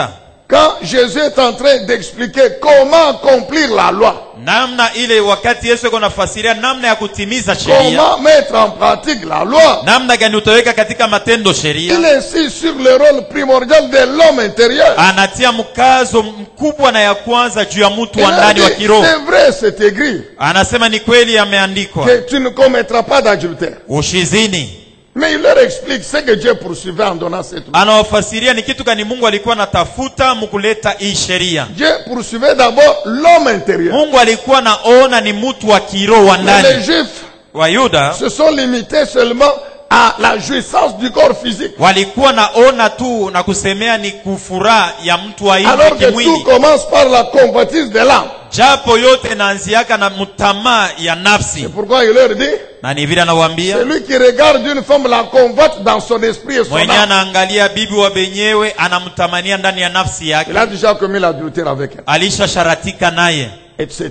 Quand Jésus est en train d'expliquer comment accomplir la loi, Namna ile wakati Yesu yuko nafasiria namna ya kutimiza sheria, comment mettre en pratique la loi, namna gani utaweka katika matendo sheria, il insiste sur le rôle primordial de l'homme intérieur. anatia mkazo mkubwa na ya kwanza juu ya mtu Il wa a ndani wa dit, kiroho. c'est vrai, c'est écrit, Anasema ni kweli yameandikwa, que tu ne commettras pas d'adultère. ushizini. Mais il leur explique ce que Dieu poursuivait en donnant cette loi. Anawafasiria ni kitu gani Mungu alikuwa anatafuta mkuleta hii sheria. Dieu poursuivait d'abord l'homme intérieur. Mungu alikuwa naona ni mtu wa kiroho wa Mais ndani. les Juifs Wayuda se sont limités seulement à la jouissance du corps physique. walikuwa naona tu na kusemea ni kufuraha ya mtu wa nje Alors que tout kimwili, commence par la convoitise de l'âme. japo yote inaanziaka na mtamaa ya nafsi. C'est pourquoi il leur dit, Na ni vile anawaambia celui qui regarde une femme la convoite dans son esprit et son mwenye âme. anaangalia bibi wa benyewe anamtamania ndani ya nafsi yake, Il a déjà commis l'adultère avec elle, alishasharatika naye etc.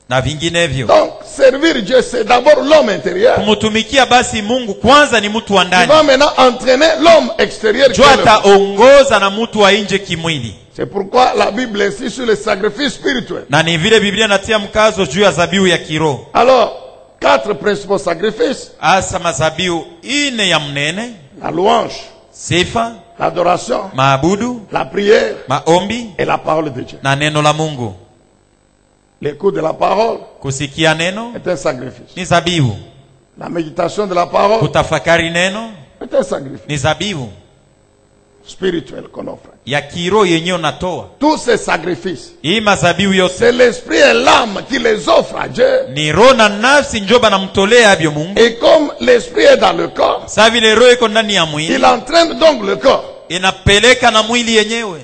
na vinginevyo. Donc, servir Dieu, c'est d'abord l'homme intérieur. Kumtumikia basi Mungu kwanza ni mtu wa Il va ndani, maintenant entraîner l'homme extérieur. qui jo est le- ataongoza na mtu wa nje kimwili. C'est pourquoi la Bible insiste sur le sacrifice spirituel. Na ni vile Biblia inatia mkazo juu ya zabihu ya kiroho. Alors, 4 principaux sacrifices: Asa mazabihu ine ya mnene: la louange, sifa, l'adoration, maabudu, la prière maombi et la parole de Dieu. na neno la Mungu. L'écoute de la parole Kusikia neno est un sacrifice. ni zabihu, La méditation de la parole kutafakari neno est un sacrifice ni zabihu spirituel qu'on offre. ya kiroho yenyewe unatoa. Tous ces sacrifices, Hii mazabihu yote c'est l'esprit et l'âme qui les offrent à Dieu. ni roho na nafsi njo banamtolea abyo Mungu. Et comme l'esprit est dans le corps, Sa vile roho iko ndani ya il mwili, entraîne donc le corps. inapeleka na mwili yenyewe.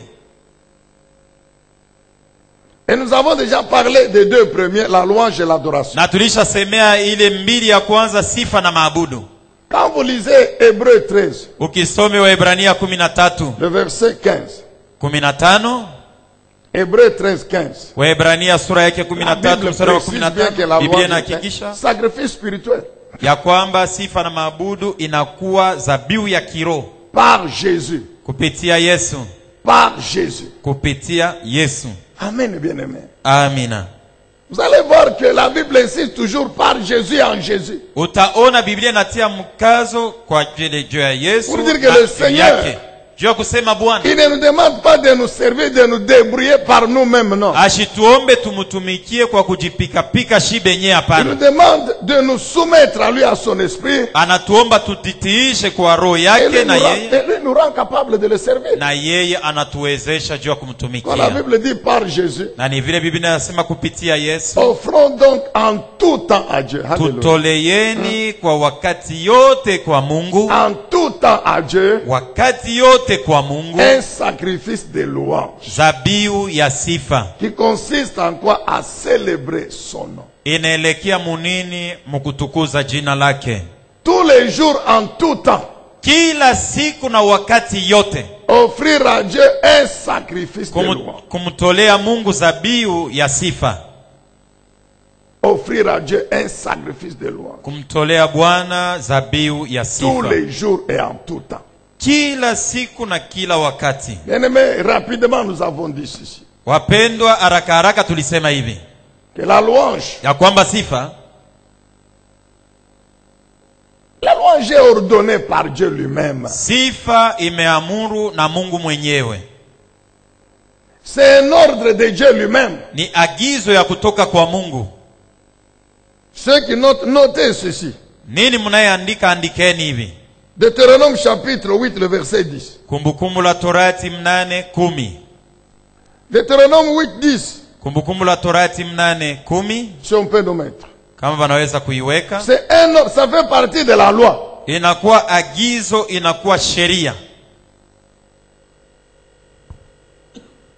Et nous avons déjà parlé des 2 premiers, la louange et l'adoration. Na tulishasemea ile mbili ya kwanza, sifa na maabudu. Quand vous lisez Hébreux 13, Ukisome Waebrania 13 le verset 15, 15, Hébreux 13, 15, Waebrania sura yake la 13 Bible mstari wa précise bien que la 15, Biblia louange est inahakikisha un sacrifice spirituel ya kwamba sifa na maabudu inakuwa zabihu ya kiroho par Jésus. kupitia Yesu, Par Jésus. kupitia Yesu. Amen, bien-aimé. Amina. Vous allez voir que la Bible insiste toujours par Jésus et en Jésus. Utaona Biblia inatia mkazo kwa ajili juu ya Yesu Pour dire que na le juu Seigneur yake, juu ya kusema Bwana Il ne nous demande pas de nous servir, de nous débrouiller par nous-mêmes, non. ashituombe tumutumikie kwa kujipika shibe yenyewe. Il nous Hapana, demande de nous soumettre à lui, à son esprit. anatuomba tutitiishe kwa roho Et yake, lui na yeye nous rend capables de le servir. na yeye anatuwezesha juu ya Quand la kumtumikia. Bible dit par Jésus, Na ni vile Biblia inasema kupitia Yesu, offrons donc en tout temps à Dieu. Alléluia. tutoleeni kwa wakati yote kwa Mungu, En tout temps à Dieu, wakati yote kwa Mungu, un sacrifice de louange zabiu ya sifa. qui consiste en quoi? À célébrer son nom. Inaelekea munini? Mkutukuza jina lake Tous les jours, en tout temps, kila siku na wakati yote, offrir à Dieu un sacrifice de louange. kumtolea Mungu zabiu ya sifa, Offrir à Dieu un sacrifice de louange. kumtolea Bwana zabiu ya Tous sifa les jours et en tout temps. kila siku na kila wakati. Bien-aimés, rapidement nous avons dit ceci. Wapendwa, haraka haraka tulisema hivi Que la louange est ordonnée par Dieu lui-même. sifa imeamuru na Mungu mwenyewe, C'est un ordre de Dieu lui-même. ni agizo ya kutoka kwa Mungu. Ceux qui notent, notez ceci. Nini mnayeandika andikeni hivi. Deutéronome chapitre 8, le verset 10. Kumbukumbu la Torati 8:10. Deutéronome 8, 10. Kumbukumbu la Torati 8:10, Si on peut nous mettre. kama wanaweza kuiweka. C'est un ordre, ça fait partie de la loi. Inakuwa agizo, inakuwa sheria.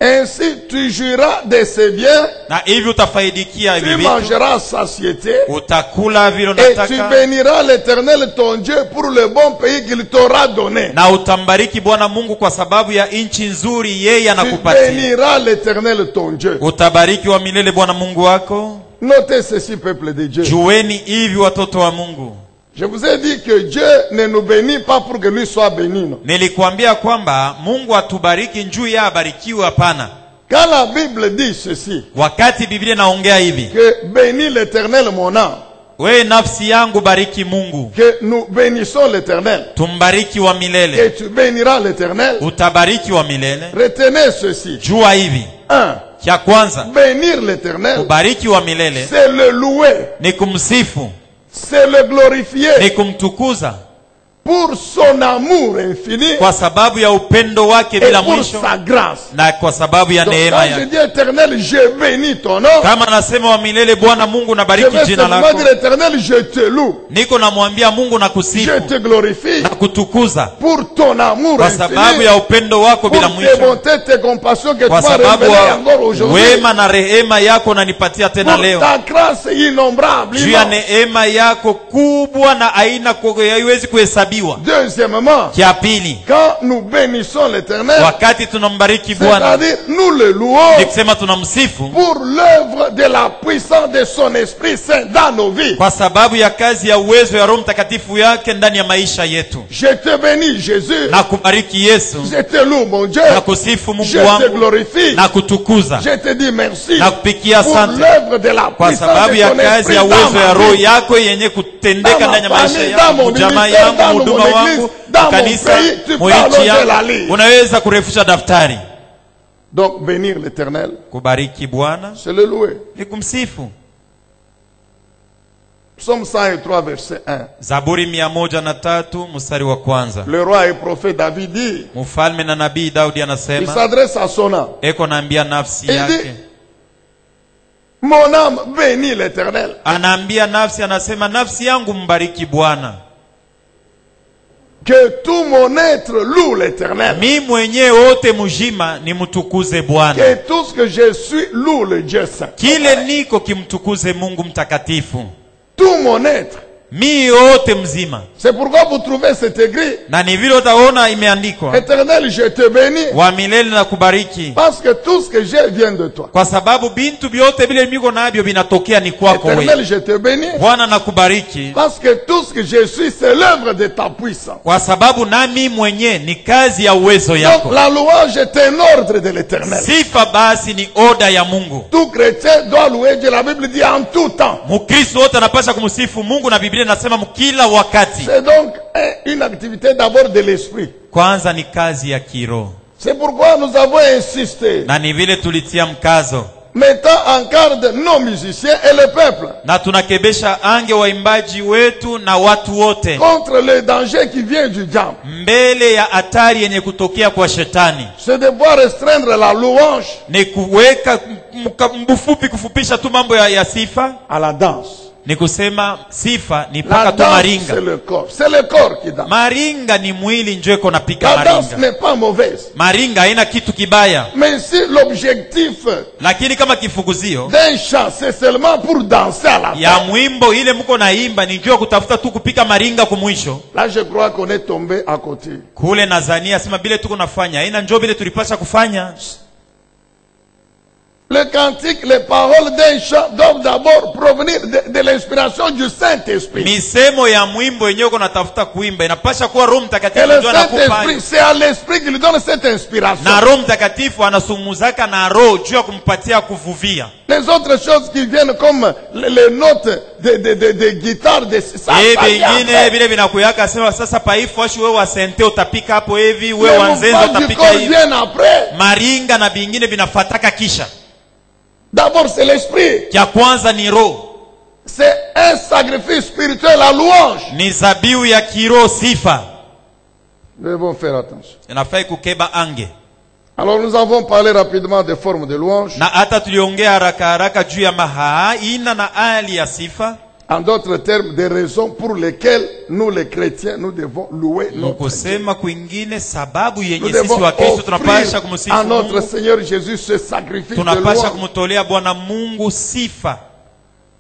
Ainsi tu jouiras de ses biens, Na hivi utafaidikia hivi tu vitu, mangeras satiété, utakula vile et tu unataka, béniras l'Éternel ton Dieu pour le bon pays qu'il t'aura donné. na utambariki Bwana Mungu kwa sababu ya nchi nzuri yeye Tu anakupatia. béniras l'Éternel ton Dieu. Utabariki wa milele Bwana Mungu wako. Notez ceci, peuple de Dieu. Jueni hivi watoto wa Mungu. Je vous ai dit que Dieu ne nous bénit pas pour que lui soit béni. Non. Nilikuambia kwamba Mungu atubariki njuu ya abarikiwe, hapana. Quand la Bible dit ceci, Wakati Biblia naongea hivi, que bénis l'Éternel mon âme, we nafsi yangu bariki Mungu, que nous bénissons l'Éternel, tumbariki wa milele, et tu béniras l'Éternel, utabariki wa milele. retenez ceci. Jua hivi, 1. cha kwanza, Bénir l'Éternel, kubariki wa milele c'est le louer, ni kumsifu, c'est le glorifier ni kumtukuza pour son amour infini kwa sababu ya upendo wake et bila pour mwisho, sa grâce. na kwa sababu ya Donc neema quand je yake. dis Éternel, je bénis ton nom, Kama nasema wa milele, Bwana Mungu je nabariki vais jina seulement lako, dire Éternel, je te loue, niko namwambia Mungu na je kusifu te glorifie na kutukuza pour ton amour kwa sababu infini, ya upendo wako pour bila tes mwisho, bontés, tes compassions que tu kwa m'as sababu révélées wa encore aujourd'hui, wema na rehema yako nanipatia tena pour leo, ta grâce innombrable. juu ya neema yako kubwa na aina haiwezi kuhesabiwa. Deuxièmement, Cha pili, quand nous bénissons l'Éternel, wakati tunambariki Bwana, c'est-à-dire nous le louons ni kusema tunamsifu pour l'œuvre de la puissance de son Esprit Saint dans nos vies. kwa sababu ya kazi ya uwezo ya Roho Mtakatifu yake ndani ya maisha yetu. Je te bénis, Jésus. Na kubariki Yesu, Je te loue, mon Dieu. na kusifu Je Mungu te wangu, glorifie. na kutukuza, Je te dis merci na kupikia pour asante l'œuvre de la kwa puissance sababu de ya ton kazi Esprit ya dans uwezo ya ma Roho vie, yako yenye kutendeka dans ndani ya ma maisha famille, yangu, dans mon jamaa ministère, yangu, dans huduma mon wangu, église, dans mon kanisa, pays. Tu peux muinchi allonger la yangu. liste. Unaweza kurefusha daftari. Donc, bénir l'Éternel, Kubariki Bwana c'est le louer. ni kumsifu. Psaume 103, verset 1. Zaburi 103 mstari wa kwanza. Le roi et prophète David dit, Mfalme na nabii Daudi il anasema, s'adresse à son âme. eko naambia nafsi Il yake, dit, mon âme bénit l'Éternel. anaambia nafsi, anasema nafsi yangu mbariki Bwana, Que tout mon être loue l'Éternel. mi mwenyewe wote mjima nimtukuze Bwana, Que tout ce que je suis loue le Dieu saint. kile niko kimtukuze Mungu mtakatifu, Tout mon être. mi yote mzima. C'est pourquoi vous trouvez cet écrit. Na ni vile utaona imeandikwa, Éternel, je te bénis. wa milele na kubariki, Parce que tout ce que j'ai vient de toi. kwa sababu bintu vyote vile miko navyo vinatokea ni kwako wewe. Éternel, je te bénis. Bwana na kubariki, Parce que tout ce que je suis, c'est l'œuvre de ta puissance. kwa sababu nami mwenye ni kazi ya uwezo Donc yako. la louange est un ordre de l'Éternel. Sifa basi ni oda ya Mungu. Tout chrétien doit louer Dieu. La Bible dit en tout temps. Mkristo wote anapasha kumsifu Mungu, na Biblia inasema kila wakati. C'est donc une activité d'abord de l'esprit. Kwanza ni kazi ya kiroho. C'est pourquoi nous avons insisté, Na ni vile tulitia mkazo. mettant en garde nos musiciens et le peuple Na tunakebesha ange waimbaji wetu na watu wote contre le danger qui vient du diable. mbele ya hatari yenye kutokea kwa shetani. C'est devoir restreindre la louange Ni kuweka mbufupi, kufupisha tu mambo ya sifa. à la danse. Ni kusema sifa ni La paka tu danse, maringa. c'est le corps. C'est le corps qui danse. Maringa ni mwili njo iko napika La danse maringa. n'est pas mauvaise. Maringa haina kitu kibaya. Mais si l'objectif Lakini kama kifuguzio d'un chant, c'est seulement pour danser à la ya fin, mwimbo ile mko naimba ni njoo kutafuta tu kupika maringa kumwisho, là je crois qu'on est tombé à côté. kule Nazania sema bile tuko nafanya haina njoo bile tulipasha kufanya. Le cantique, les paroles d'un chant doivent d'abord provenir de l'inspiration du Saint-Esprit. Misemo ya mwimbo yenyewe uko natafuta kuimba inapasha kuwa Roho Et Mtakatifu le ndio anakupa. Saint-Esprit, c'est à l'Esprit qui lui donne cette inspiration. Na Roho Mtakatifu anasumuzaka na roho juu ya kumpatia kuvuvia. Les autres choses qui viennent comme les notes de guitare, de ça, ça vient Vingine après. vile vinakuyaka sema sasa paifu ashi wewe wasente utapika hapo hivi, wewe Les wanzenza mouvements du utapika corps hivi. viennent après. Maringa na vingine vinafataka kisha. D'abord, c'est l'Esprit. Kia kwanza ni roho. C'est un sacrifice spirituel, la louange. Ni zabiu ya kiroho sifa. Nous devons faire attention. Inafai kukeba ange. Alors, nous avons parlé rapidement des formes de louange. Na hata tuliongea haraka haraka juu ya aina na hali ya sifa. En d'autres termes, des raisons pour lesquelles nous, les chrétiens, nous devons louer notre Dieu. Kusema kwingine sababu Nous yenye sisi devons wa Kristo tunapasha offrir kumsifu à notre Mungu. Seigneur Jésus ce sacrifice de Tunapasha louange. kumtolea Bwana Mungu sifa.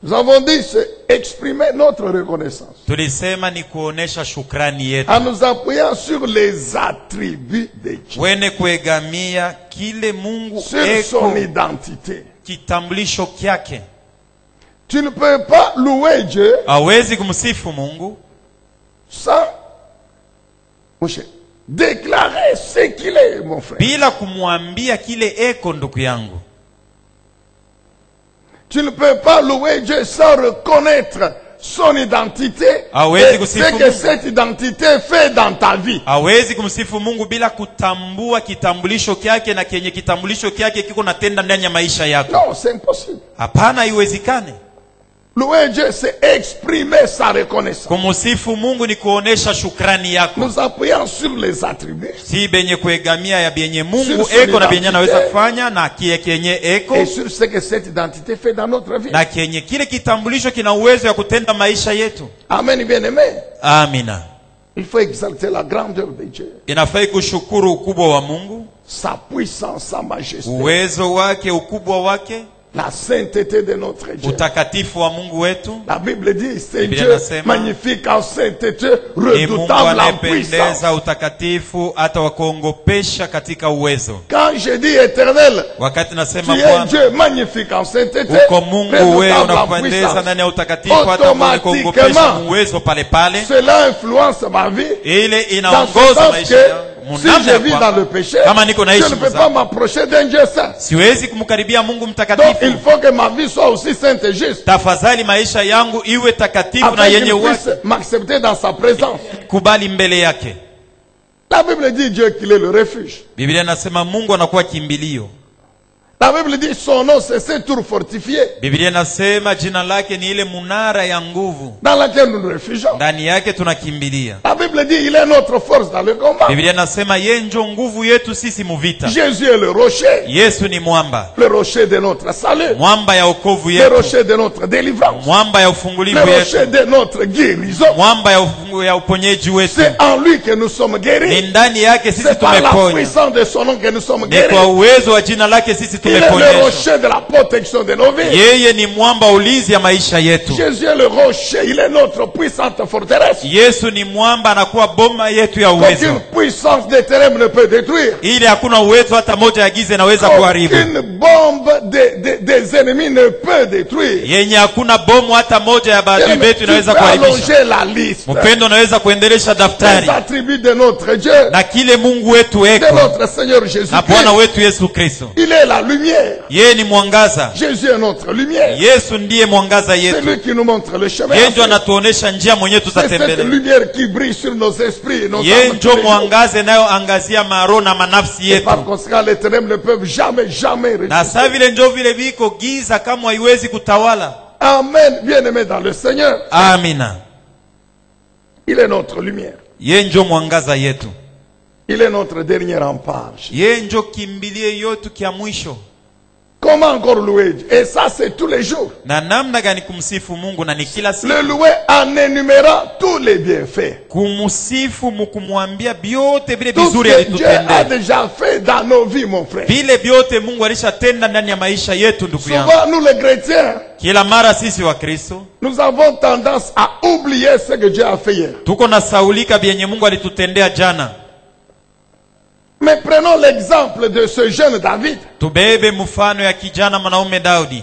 Nous avons dit, c'est exprimer notre reconnaissance Tulisema ni kuonesha shukrani yetu. en nous appuyant sur les attributs de Dieu, Wene kuegamia kile Mungu sur son eko identité. kitambulisho kyake. Tu ne peux pas louer Dieu Hawezi kumsifu Mungu sans, mon cher, déclarer ce qu'il est, mon frère. bila kumwambia kile eko, ndugu yangu. Tu ne peux pas louer Dieu sans reconnaître son identité Hawezi et kusifu ce que Mungu. cette identité fait dans ta vie. Hawezi kumsifu Mungu bila kutambua kitambulisho kyake na kenye kitambulisho kyake kiko natenda ndani ya maisha yako. Non, c'est impossible. Hapana, haiwezekane. Louer Dieu, c'est exprimer sa reconnaissance. Kumsifu Mungu ni kuonesha shukrani yako. Nous appuyons sur les attributs Si benye kuegamia ya benye Mungu Sur son eko na benye identité. anaweza kufanya na kenye eko et sur ce que cette identité fait dans notre vie. na kenye kile kitambulisho kina uwezo ya kutenda maisha yetu. Amen, bien-aimé. Amina. Il faut exalter la grandeur de Dieu, Inafai kushukuru ukubwa wa Mungu, sa puissance, sa majesté, uwezo wake, ukubwa wake, la sainteté de notre Dieu. utakatifu wa Mungu wetu. La Bible dit, c'est Biblia Dieu inasema, magnifique en sainteté, Ni Mungu redoutable en puissance. anayependeza, utakatifu, hata wakuongopesha katika uwezo. Quand je dis éternel, Wakati tu nasema es Bwana, Dieu magnifique en sainteté, uko Mungu wewe redoutable en unapendeza puissance. ndani ya utakatifu, hata mwenye kuongopesha Automatiquement, uwezo pale pale. cela influence ma vie. Ile Dans ce inaongoza sens maisha que yangu. si je vis dans le péché, Kama niko je naishi ne peux mzaa, pas m'approcher d'un Dieu saint. siwezi kumkaribia Mungu Donc il mtakatifu. faut que ma vie soit aussi sainte et juste, Tafadhali maisha yangu iwe takatifu na afin yenye qu'il uwaki. puisse m'accepter dans sa présence. Kubali mbele yake. La Bible dit Dieu qu'il est le refuge. Biblia inasema Mungu anakuwa kimbilio. La Bible dit son nom c'est ce tour fortifié Biblia inasema jina lake ni ile munara ya nguvu, dans laquelle nous nous réfugions. ndani yake tunakimbilia. La Bible dit il est notre force dans le combat. Biblia inasema yeye ndio nguvu yetu sisi muvita. Jésus est le rocher, Yesu ni mwamba, le rocher de notre salut, mwamba ya wokovu le yetu, rocher de notre délivrance, mwamba ya le ufungulivu yetu, rocher de notre guérison. mwamba ya uponyeji wetu. C'est en lui que nous sommes Ni guéris. ndani yake sisi C'est par la tumeponywa, puissance de son nom que nous sommes ni guéris. kwa uwezo wa jina lake sisi Il est le tumeponyeshwa. rocher de la protection de nos vies. Yeye ni mwamba ulinzi ya maisha yetu. Jésus est le rocher, il est notre puissante forteresse. Yesu ni mwamba anakuwa boma yetu ya uwezo, qu'aucune puissance des ténèbres ne peut détruire, ili hakuna uwezo hata moja ya giza inaweza kuharibu, qu'aucune bombe des ennemis ne peut détruire. yenye hakuna bomu hata moja ya maadui Tu wetu inaweza peux kuharibisha. allonger la liste Mpendo, unaweza kuendelesha des daftari attributs de notre Dieu, na kile Mungu wetu de eko notre Seigneur Jésus na Bwana Christ. wetu Yesu Kristo. Il est la lumière. Yeye ni mwangaza. Jésus est notre lumière. Yesu ndiye mwangaza C'est yetu. lui qui nous montre le chemin. Yeye ndio anatuonesha njia mwenyewe C'est cette tutatembelea. lumière qui brille sur nos esprits et nos Yeye âmes. ndio mwangaza inayoangazia maroho na manafsi Et yetu. par conséquent, les ténèbres ne peuvent jamais Na résister. saa vile ndio vile viko giza kama haiwezi kutawala. Amen. Bien-aimés dans le Seigneur, Amina. il est notre lumière. Yeye ndio mwangaza yetu. Il est notre dernier rempart. Yeye ndio kimbilie yote kia mwisho. Comment encore louer Dieu? Et ça, c'est tous les jours. Na namna gani kumsifu Mungu? Na ni kila siku. Le louer en énumérant tous les bienfaits. Kumsifu mkumwambia vyote vile Tout vizuri ce que Dieu a alitutendea. déjà fait dans nos vies, mon frère. Vile vyote Mungu alishatenda ndani ya maisha yetu, ndugu yangu. Souvent, nous les chrétiens, Kila mara sisi wa Kristo nous avons tendance à oublier ce que Dieu a fait hier. tuko na saulika vyenye Mungu alitutendea jana. Mais prenons l'exemple de ce jeune David. Tubebe mfano ya kijana mwanaume Daudi.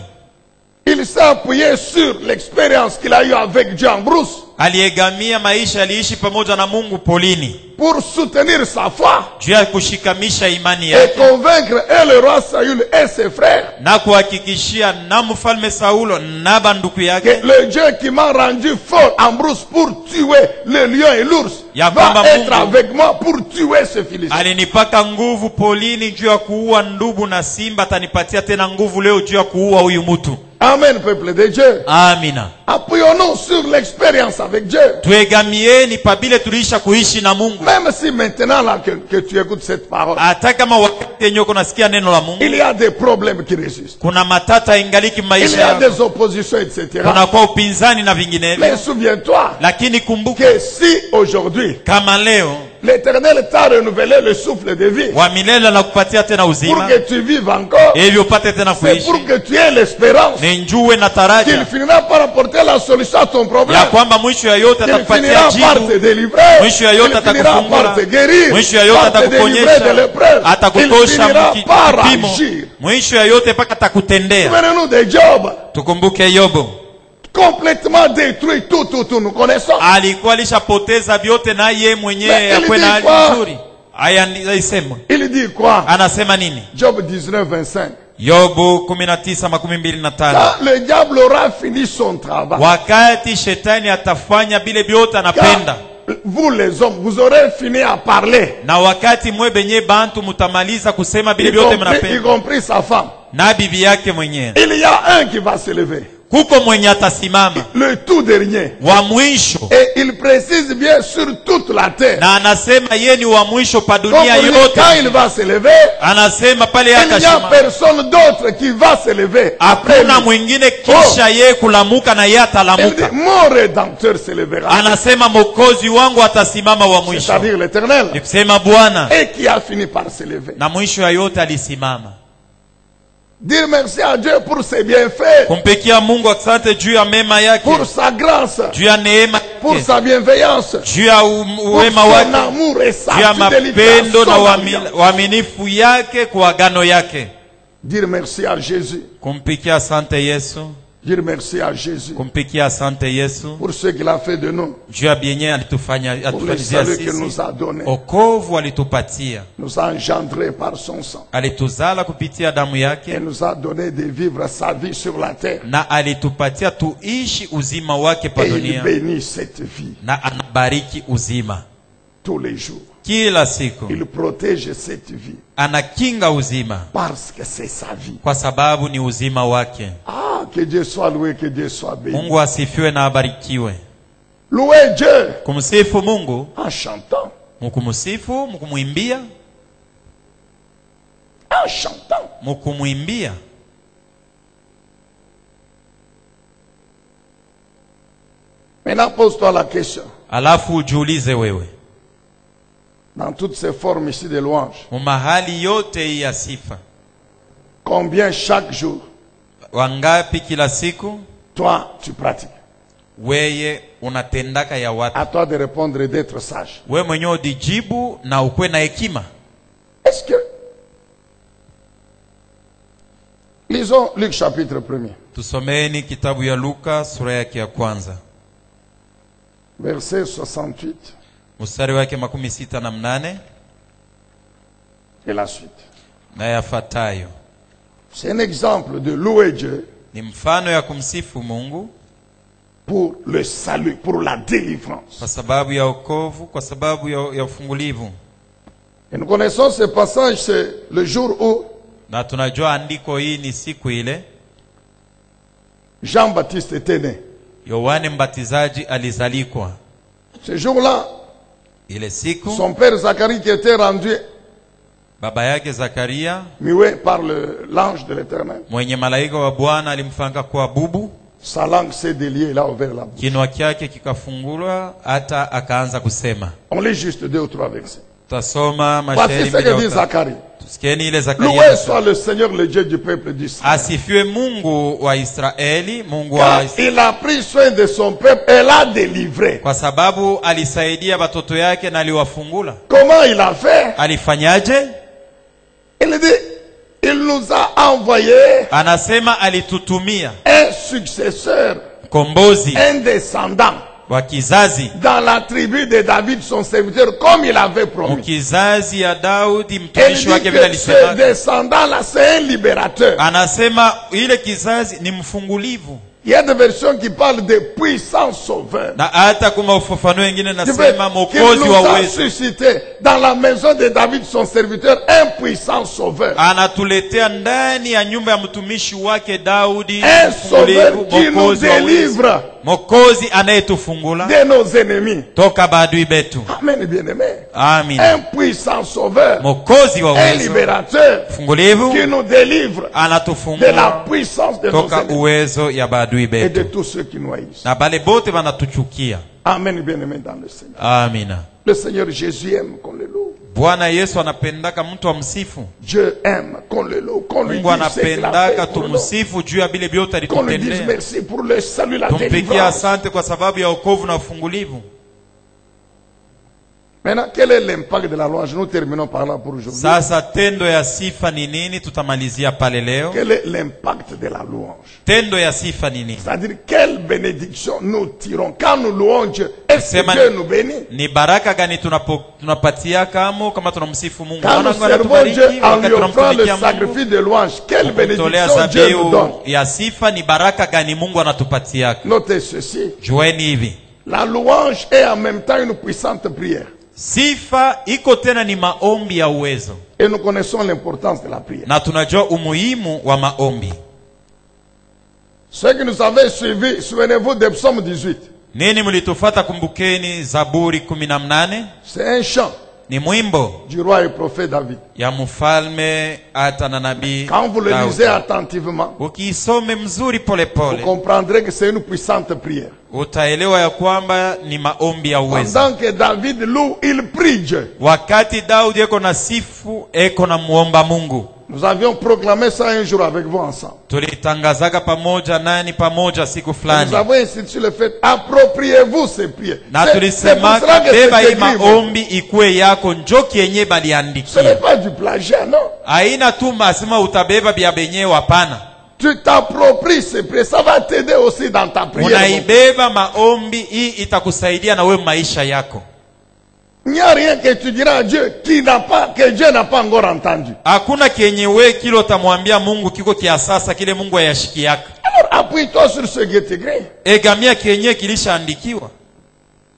Il s'est appuyé sur l'expérience qu'il a eue avec Dieu en brousse Aliegamia maisha aliishi pamoja na Mungu polini, pour soutenir sa foi juu ya kushikamisha imani et yake convaincre et le roi Saül et ses frères na kuhakikishia na mfalme Saulo na banduku que yake le Dieu qui m'a rendu fort en brousse pour tuer le lion et l'ours Ya va kwamba être Mungu avec moi pour tuer ce Philistin. alinipaka nguvu polini juu ya kuua ndubu na simba, atanipatia tena nguvu leo juu ya kuua huyu mtu. Amen, peuple de Dieu. Amina. Appuyons-nous sur l'expérience avec Dieu. Tuegamieni pabile tulisha kuishi na Mungu. Même si maintenant là que tu écoutes cette parole, Hata kama wakati yenyewe kunasikia neno la Mungu il y a des problèmes qui résistent. kuna matata ingaliki Il y maisha a yako, des oppositions, etc. kuna kwa upinzani na Mais vinginevyo, souviens-toi lakini kumbuka que si aujourd'hui kama leo l'Éternel t'a renouvelé le souffle de vie wa milele na kupatia tena pour uzima que tu vives encore, ili upate tena c'est kuishi, pour que tu aies l'espérance ni njue na qu'il taraja finira par apporter la solution à ton problème, ya kwamba mwisho ya yote qu'il atakupatia finira par te jibu, délivrer, mwisho ya qu'il yote finira atakufungula, par te guérir, mwisho ya yote par te délivrer de l'épreuve, il atakutosha finira par kipimo, agir. mwisho ya yote mpaka atakutendea. Souvenez-nous de Job, Tukumbuke Yobu complètement détruit, tout, nous connaissons. alikuwa alishapoteza vyote na yeye mwenyewe Mais yakwe na il hali dit quoi? nzuri. Aya isema Il dit quoi? anasema nini? Job 19:25. Yobu 19:25. Quand le diable aura fini son travail, Wakati shetani atafanya bile vyote anapenda, quand vous les hommes, vous aurez fini à parler, na wakati mwe benye bantu mutamaliza kusema bile y vyote compris, y mnapenda, compris sa femme, na bibi yake mwenyewe, il y a un qui va se lever, kuko mwenye atasimama le tout dernier. wa mwisho, Et il précise bien sur toute la terre. na anasema yeye ni wa mwisho pa Donc, dunia yote. quand il va se lever, Anasema pale il n'y a akashima personne d'autre qui va se lever après hakuna lui. mwingine kisha yeye kulamuka na yeye Il dit, atalamuka. mon rédempteur se levera. Anasema mokozi wangu atasimama wa mwisho, C'est-à-dire l'Éternel. ni kusema Bwana, Et qui a fini par se lever. na mwisho ya yote alisimama. Dire merci à Dieu pour ses bienfaits, Kumpikia Mungu asante juu ya mema yake, pour sa grâce, juu ya neema pour yake, sa bienveillance, juu ya pour uwema son wake, amour et sa juu ya fidélité à mapendo na son alliance. uaminifu yake kwa agano yake. Dire merci à Jésus. Kumpikia asante Yesu, Dire merci à Jésus kumpikia asante Yesu pour ce qu'il a fait de nous, juu ya bienye pour le alitufanyizia salut qu'il sisi, nous a donné, okovu alitupatia, nous a engendré par son sang alituzala kupitia damu et yake, nous a donné de vivre sa vie sur la terre. na alitupatia tuishi uzima wake pa Et il dunia, bénit cette vie na anabariki uzima tous les jours. kila siku, Il protège cette vie anakinga uzima parce que c'est sa vie. kwa sababu ni uzima wake. Ah, que Dieu soit loué, que Dieu soit béni. Mungu asifiwe na abarikiwe. Louez Dieu Kumsifu Mungu, en chantant, mukumsifu, mukumwimbia, en chantant. mukumwimbia. Maintenant, pose-toi la question. Alafu ujiulize wewe, Dans toutes ces formes ici de louange, mumahali yote hii ya sifa, combien chaque jour, wangapi kila siku toi, tu pratiques? weye unatendaka ya watu. À toi de répondre et d'être sage. We mwenyewe udijibu na ukwe na hekima. Est-ce que... Lisons Luc chapitre 1er. Tusomeni kitabu ya Luka sura yake ya kwanza. Verset 68. Mstari wake 68 et la suite. na yafuatayo. C'est un exemple de louer Dieu Ni mfano ya kumsifu Mungu pour le salut, pour la délivrance. kwa sababu ya wokovu, kwa sababu ya ufungulivu. Et nous connaissons ce passage, c'est le jour où Na tunajua andiko hii ni siku ile Jean-Baptiste était né. Yohane Mbatizaji alizalikwa. Ce jour-là, Ile siku son père Zacharie qui était rendu baba yake Zakaria muet par l'ange de l'Éternel. mwenye malaika wa Bwana alimfanga kwa bubu, Sa langue s'est déliée, il a ouvert la bouche. kinwa kyake kikafungulwa hata akaanza kusema. On lit juste 2 ou 3 versets. Tasoma Voici mashairi ce que dit mbili. Zacharie. Tusikieni ile Zakaria. Loué soit le Seigneur, le Dieu du peuple d'Israël. Asifiwe Mungu wa Israeli, Mungu wa Car il a pris soin de son peuple et l'a délivré. kwa sababu alisaidia watoto yake na aliwafungula. Comment il a fait? Alifanyaje? Il dit, il nous a envoyé Anasema alitutumia un successeur, kombozi un descendant wa kizazi, dans la tribu de David, son serviteur, comme il avait promis. mkizazi ya Daudi Il mtumishi dit wake vile que ce alisema. descendant-là, c'est un libérateur. Anasema ile kizazi ni mfungulivu. Il y a des versions qui parlent de puissant sauveur. Na hata kuma ufafanuo wengine Qui veut nasema qu'il mwokozi nous wa a uwezo. suscité dans la maison de David, son serviteur, un puissant sauveur. Anatuletea ndani ya nyumba ya mtumishi wake Daudi Un sauveur mfungulivu, qui nous mwokozi wa uwezo. délivre Mwokozi anayetufungula de nos ennemis. toka maadui betu. Amen, bien-aimé. Amen. Un puissant sauveur, Mwokozi wa un uwezo libérateur mfungulivu qui nous délivre de la anatufungula puissance de nos toka ennemis uwezo ya maadui et de betu. tous ceux qui nous haïssent. Na bale bote wanatuchukia. Amen, bien-aimé dans le Seigneur. Amina. Le Seigneur Jésus aime qu'on le loue. Bwana Yesu anapendaka mtu amsifu. Dieu aime qu'on le loue, qu'on lui Mungu dise ce qu'il a anapendaka fait pour nous. tumsifu juu ya bile vyote Qu'on lui dise alitutendea. merci pour le salut, la Tumpigie délivrance. asante kwa sababu ya wokovu na ufungulivu. Maintenant, quel est l'impact de la louange? Nous terminons par là pour aujourd'hui. Sasa tendo ya sifa ni nini? Tutamalizia pale leo. Quel est l'impact de la louange? Tendo ya sifa ni nini? C'est-à-dire, quelle bénédiction nous tirons quand nous louons Dieu? Est-ce que Sema Dieu nous bénit? ni baraka gani tunapatia kama tunamsifu Mungu? Quand nous Mungu servons anatubariki Dieu en wakati lui offrant le tunamtumikia Mungu. sacrifice de louange, quelle Kumtolea bénédiction Dieu nous donne? zabihu ya sifa ni baraka gani Mungu anatupatia? Notez ceci. Jueni hivi. La louange est en même temps une puissante prière. Sifa iko tena ni maombi ya uwezo. Et nous connaissons l'importance de la prière. Na tunajua umuhimu wa maombi. Ceux qui nous avaient suivis, souvenez-vous de Psaume 18. Nini mlitufata? Kumbukeni Zaburi 18. C'est un chant Ni mwimbo du roi et prophète David. ya mfalme hata na nabii. Quand vous le Daudi. lisez attentivement, Ukiisome mzuri pole vous pole, comprendrez que c'est une puissante prière. utaelewa ya kwamba ni maombi ya uwezo. Pendant que David loue, il prie Dieu. Wakati Daudi eko na sifu, eko na muomba Mungu. Nous avions proclamé ça un jour avec vous ensemble. Tulitangazaga pamoja nani pamoja siku Nous fulani. avons institué le fait, appropriez-vous ces prières. Na C'est pour tulisema cela que beba c'est hii écrit. maombi ikuwe yako, njoki yenye Ce n'est baliandikia. pas du plagiat, non. Haina tu masema utabeba bia benyewe, hapana. Tu t'appropries ces prières. Ça va t'aider aussi dans ta prière. Unaibeba maombi hii, itakusaidia na wewe maisha yako. Il n'y a rien que tu diras à Dieu que Dieu n'a pas encore entendu. Hakuna kenye we kile utamwambia Mungu kiko kia sasa kile Mungu ayashikiaka. Alors appuie-toi sur ce qui est écrit. Egamia kenye kilishaandikiwa.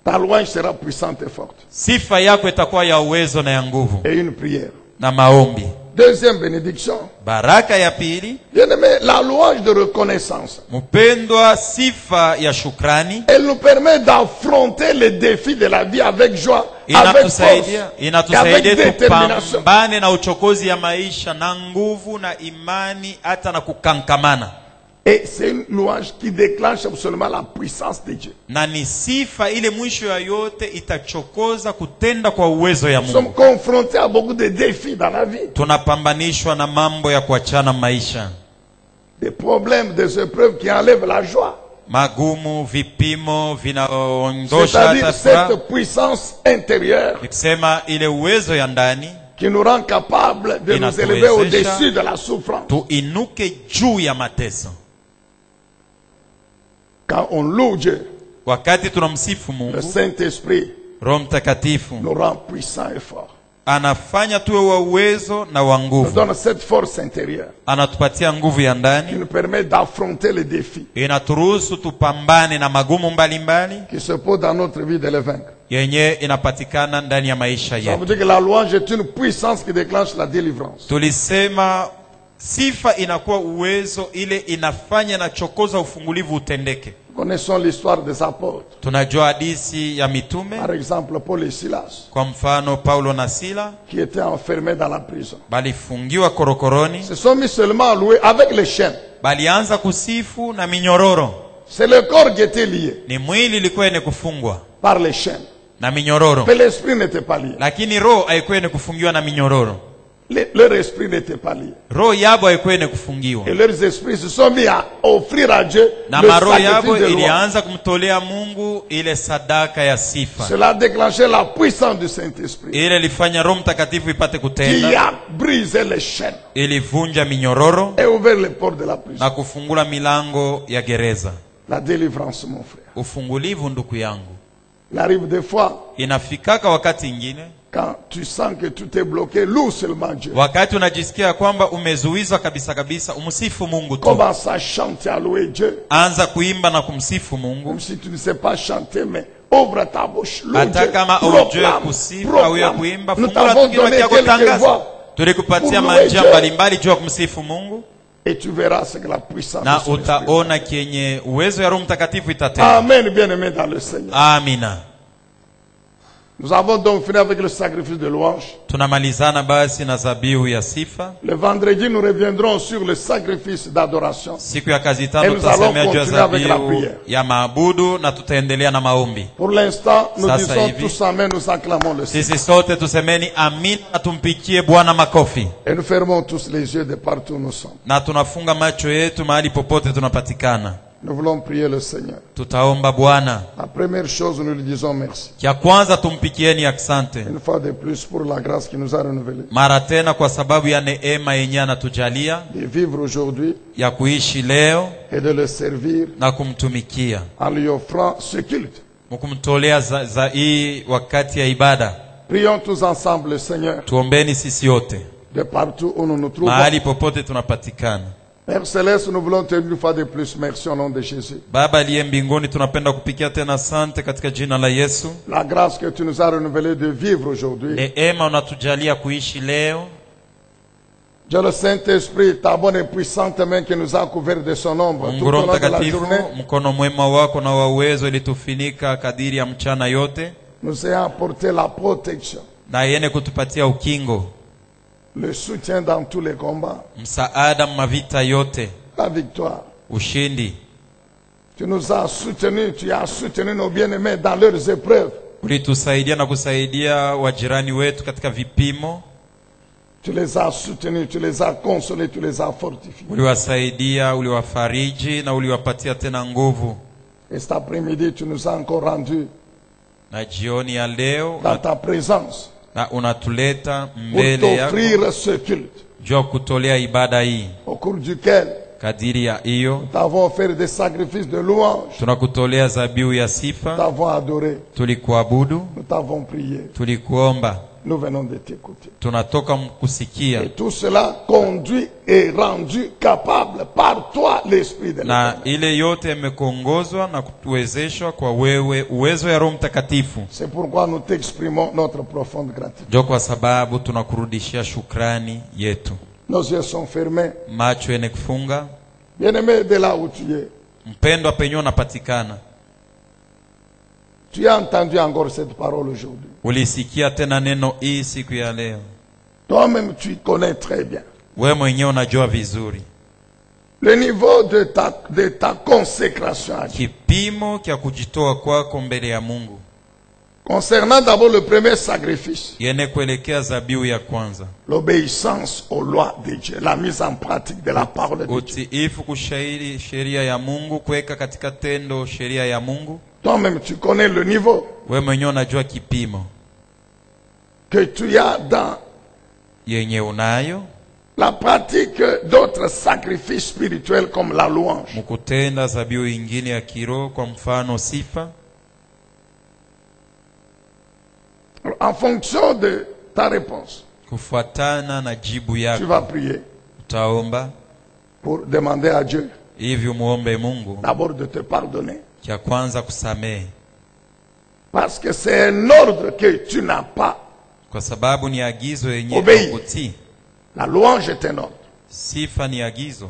Ta louange sera puissante et forte. Sifa yako itakuwa ya uwezo na ya nguvu. Et une prière. Na maombi. Deuxième bénédiction. Baraka ya pili, Bien-aimé, la louange de reconnaissance. mpendwa, sifa ya shukrani Elle nous permet d'affronter les défis de la vie avec joie, avec force, inatusaidia avec détermination. tupambane na uchokozi ya maisha na nguvu na imani hata na kukankamana. Et c'est une louange qui déclenche absolument la puissance de Dieu. Na ni sifa ile mwisho ya yote itachokoza kutenda kwa uwezo ya Nous sommes Mungu. confrontés à beaucoup de défis dans la vie. Tunapambanishwa na mambo ya kuachana maisha. Des problèmes, des épreuves qui enlèvent la joie. magumu, vipimo vinaondosha C'est-à-dire hata furaha. cette puissance intérieure Nikisema ile uwezo ya ndani qui nous rend capable de nous élever au-dessus de la souffrance. tuinuke juu ya mateso. Quand on loue Dieu, Wakati tunamsifu le Mungu, Saint-Esprit Roho Mtakatifu nous rend puissants et forts. anafanya tuwe wa uwezo na wa Nous nguvu. donne cette force intérieure Anatupatia nguvu ya qui ndani, nous permet d'affronter les défis inaturuhusu tupambane na magumu mbalimbali qui se posent dans notre vie, de les vaincre. yenye inapatikana ndani ya maisha Ça veut yetu. dire que la louange est une puissance qui déclenche la délivrance. Tulisema sifa inakuwa uwezo ile inafanya na chokoza ufungulivu utendeke. Connaissons l'histoire des apôtres. Tunajua hadithi ya mitume, Par exemple, Paul et Silas, kwa mfano Paulo na Sila qui étaient enfermés dans la prison, balifungiwa korokoroni, se sont mis seulement à louer avec les chaînes. balianza kusifu na minyororo. C'est le corps qui était lié Ni mwili ilikuwa yenye kufungwa par les chaînes. na minyororo, Mais l'esprit n'était pas lié. lakini roho haikuwa yenye kufungiwa na minyororo. Leur esprit n'était pas lié. Roho yabo haikuwa yenye kufungiwa, Et leurs esprits se sont mis à offrir à Dieu na le maroho yabo sacrifice de louange. ilianza kumtolea Mungu ile sadaka ya sifa. Cela a déclenché la puissance du Saint-Esprit Ile ilifanya Roho Mtakatifu ipate qui kutenda, a brisé les chaînes ilivunja minyororo et ouvert les portes de la prison. na kufungula milango ya gereza. La délivrance, mon frère. Ufungulivu, ndugu yangu, Il arrive des fois, inafikaka wakati ingine, quand tu sens que tout est bloqué, loue seulement Dieu. wakati unajisikia kwamba umezuizwa kabisa kabisa, umsifu Mungu tu. Commence à chanter, à louer Dieu. Anza kuimba na kumsifu Mungu. Même si tu ne sais pas chanter, mais ouvre ta bouche, loue Hata Dieu. kama ujue kusifu au ya kuimba, Nous fungula t'avons tu kinywa donné chako, quelques tangaza. voix Tulikupatia pour louer manjia Dieu. mbalimbali juu ya kumsifu Mungu, et tu verras ce que la puissance na de son esprit. utaona kenye uwezo ya Roho Mtakatifu itatenda. Amen, bien-aimé dans le Seigneur. Amina. Nous avons donc fini avec le sacrifice de louange. Tunamalizana basi na zabihu ya sifa. Le vendredi, nous reviendrons sur le sacrifice d'adoration. Siku ya kazi Et tano nous allons tutasemea juu ya continuer avec la zabihu prière. ya maabudu na tutaendelea na maombi. Pour l'instant, nous Sasa disons hivi. tous amen, nous acclamons le Seigneur. Sisi sote tusemeni amina na tumpikie Bwana makofi. Et nous fermons tous les yeux de partout où nous sommes. Na tunafunga macho yetu mahali popote tunapatikana. Nous voulons prier le Seigneur. Tutaomba Bwana. La première chose, nous lui disons merci. Kia kwanza tumpikieni asante. Une fois de plus pour la grâce qui nous a renouvelée. Mara tena kwa sababu ya neema yenye anatujalia De vivre aujourd'hui ya kuishi leo et de le servir na kumtumikia. en lui offrant ce culte. Mkumtolea za hii wakati ya ibada. Prions tous ensemble le Seigneur Tuombeni sisi yote de partout où nous nous trouvons. mahali popote tunapatikana. Père Céleste, nous voulons te dire une fois de plus merci au nom de Jésus. Baba aliye mbinguni, tunapenda kupikia tena asante katika jina la Yesu. La grâce que tu nous as renouvelée de vivre aujourd'hui. Neema unatujalia kuishi leo. Dieu le Saint-Esprit, ta bonne et puissante main qui nous a couverts de son ombre tout Mungu au Roho long de la Mtakatifu, journée, mkono mwema wako na wa uwezo ilitufinika kadiri ya mchana yote, nous a apporté la protection, na yene kutupatia ukingo, le soutien dans tous les combats, msaada mavita yote, la victoire. ushindi. Tu nous as soutenus, tu as soutenu nos bien-aimés dans leurs épreuves. Ulitusaidia na kusaidia wajirani wetu katika vipimo. Tu les as soutenus, tu les as consolés, tu les as fortifiés. Uliwasaidia, uliwafariji na uliwapatia tena nguvu. Et cet après-midi, tu nous as encore rendus Na jioni ya leo dans ta présence na unatuleta pour mbele yako t'offrir ce culte juu ya kutolea ibada hii. au cours duquel Kadiri ya hiyo nous t'avons offert des sacrifices de louange, tunakutolea zabihu ya nous sifa, t'avons adoré, tulikuabudu, nous t'avons prié, tulikuomba, nous venons de t'écouter. tunatoka mkusikia. Et tout cela conduit et rendu capable par toi, l'Esprit de Na l'Éternel. ile yote imekuongozwa na kutuwezeshwa kwa wewe, uwezo ya Roho Mtakatifu. C'est pourquoi nous t'exprimons notre profonde gratitude. Ndio kwa sababu tunakurudishia shukrani yetu. Nos yeux sont fermés. Macho yene kufunga. Bien-aimé, de là où tu es, Mpendwa penye unapatikana, tu as entendu encore cette parole aujourd'hui. ulisikia tena neno hii siku ya leo. Toi-même, tu connais très bien Wewe mwenyewe unajua vizuri le niveau de ta consécration à Dieu. kipimo kia kujitoa kwako mbele ya Mungu. Concernant d'abord le premier sacrifice, yene kuelekea zabiu ya kwanza, l'obéissance aux lois de Dieu, la mise en pratique de la parole de Dieu. utiifu kushairi sheria ya Mungu, kuweka katika tendo sheria ya Mungu. Toi-même, tu connais le niveau Wewe mwenyewe unajua kipimo que tu as dans yenye unayo la pratique d'autres sacrifices spirituels comme la louange. mkutenda zabiu ingine ya kiroho, kwa mfano sifa. En fonction de ta réponse, Kufuatana na jibu tu yako vas prier utaomba pour demander à Dieu hivi, muombe Mungu d'abord de te pardonner. cha kwanza kusamehe, Parce que c'est un ordre que tu n'as pas. kwa sababu ni agizo yenye Obey. kutii. La louange est un ordre. Sifa ni agizo.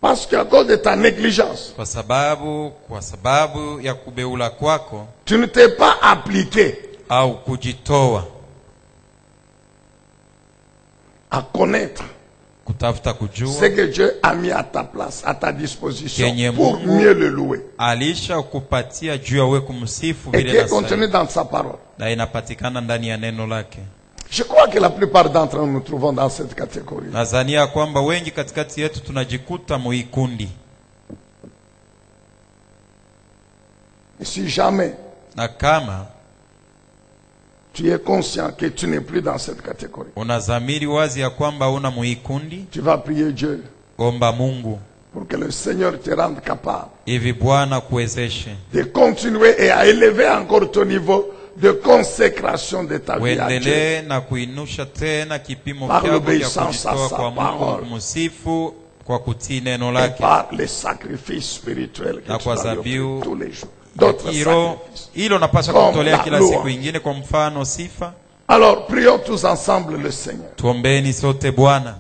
Parce qu'à cause de ta négligence, Kwa sababu ya kubeula kwako tu ne t'es pas appliqué au kujitoa à connaître kutafuta ce kujua que Dieu a mis à ta place, à ta disposition Kenye pour Mungu mieux le louer. alisha kupatia juu ya wewe kumsifu Et vile qui est inastahili, contenu dans sa parole. na inapatikana ndani ya neno lake. Je crois que la plupart d'entre nous nous trouvons dans cette catégorie. Nadhania kwamba wengi katikati yetu tunajikuta muikundi, Et si jamais na kama tu es conscient que tu n'es plus dans cette catégorie, unazamiri wazi ya kwamba una muikundi, tu vas prier Dieu omba Mungu pour que le Seigneur te rende capable hivi Bwana kuwezeshe de continuer et à élever encore ton niveau de consécration de ta vie à Dieu. uendelee na kuinusha tena kipimo Par kyako cha l'obéissance à kujitoa sa kwa Mungu, parole. kumsifu kwa kutii neno Et lake par les sacrifices spirituels que na tu kwa dois lui offrir zabiu tous les jours. D'autres hilo sacrifices. hilo napasha Comme kutolea la kila louange. siku ingine, kwa mfano sifa. Alors, prions tous ensemble le Seigneur. Tuombeni sote Bwana.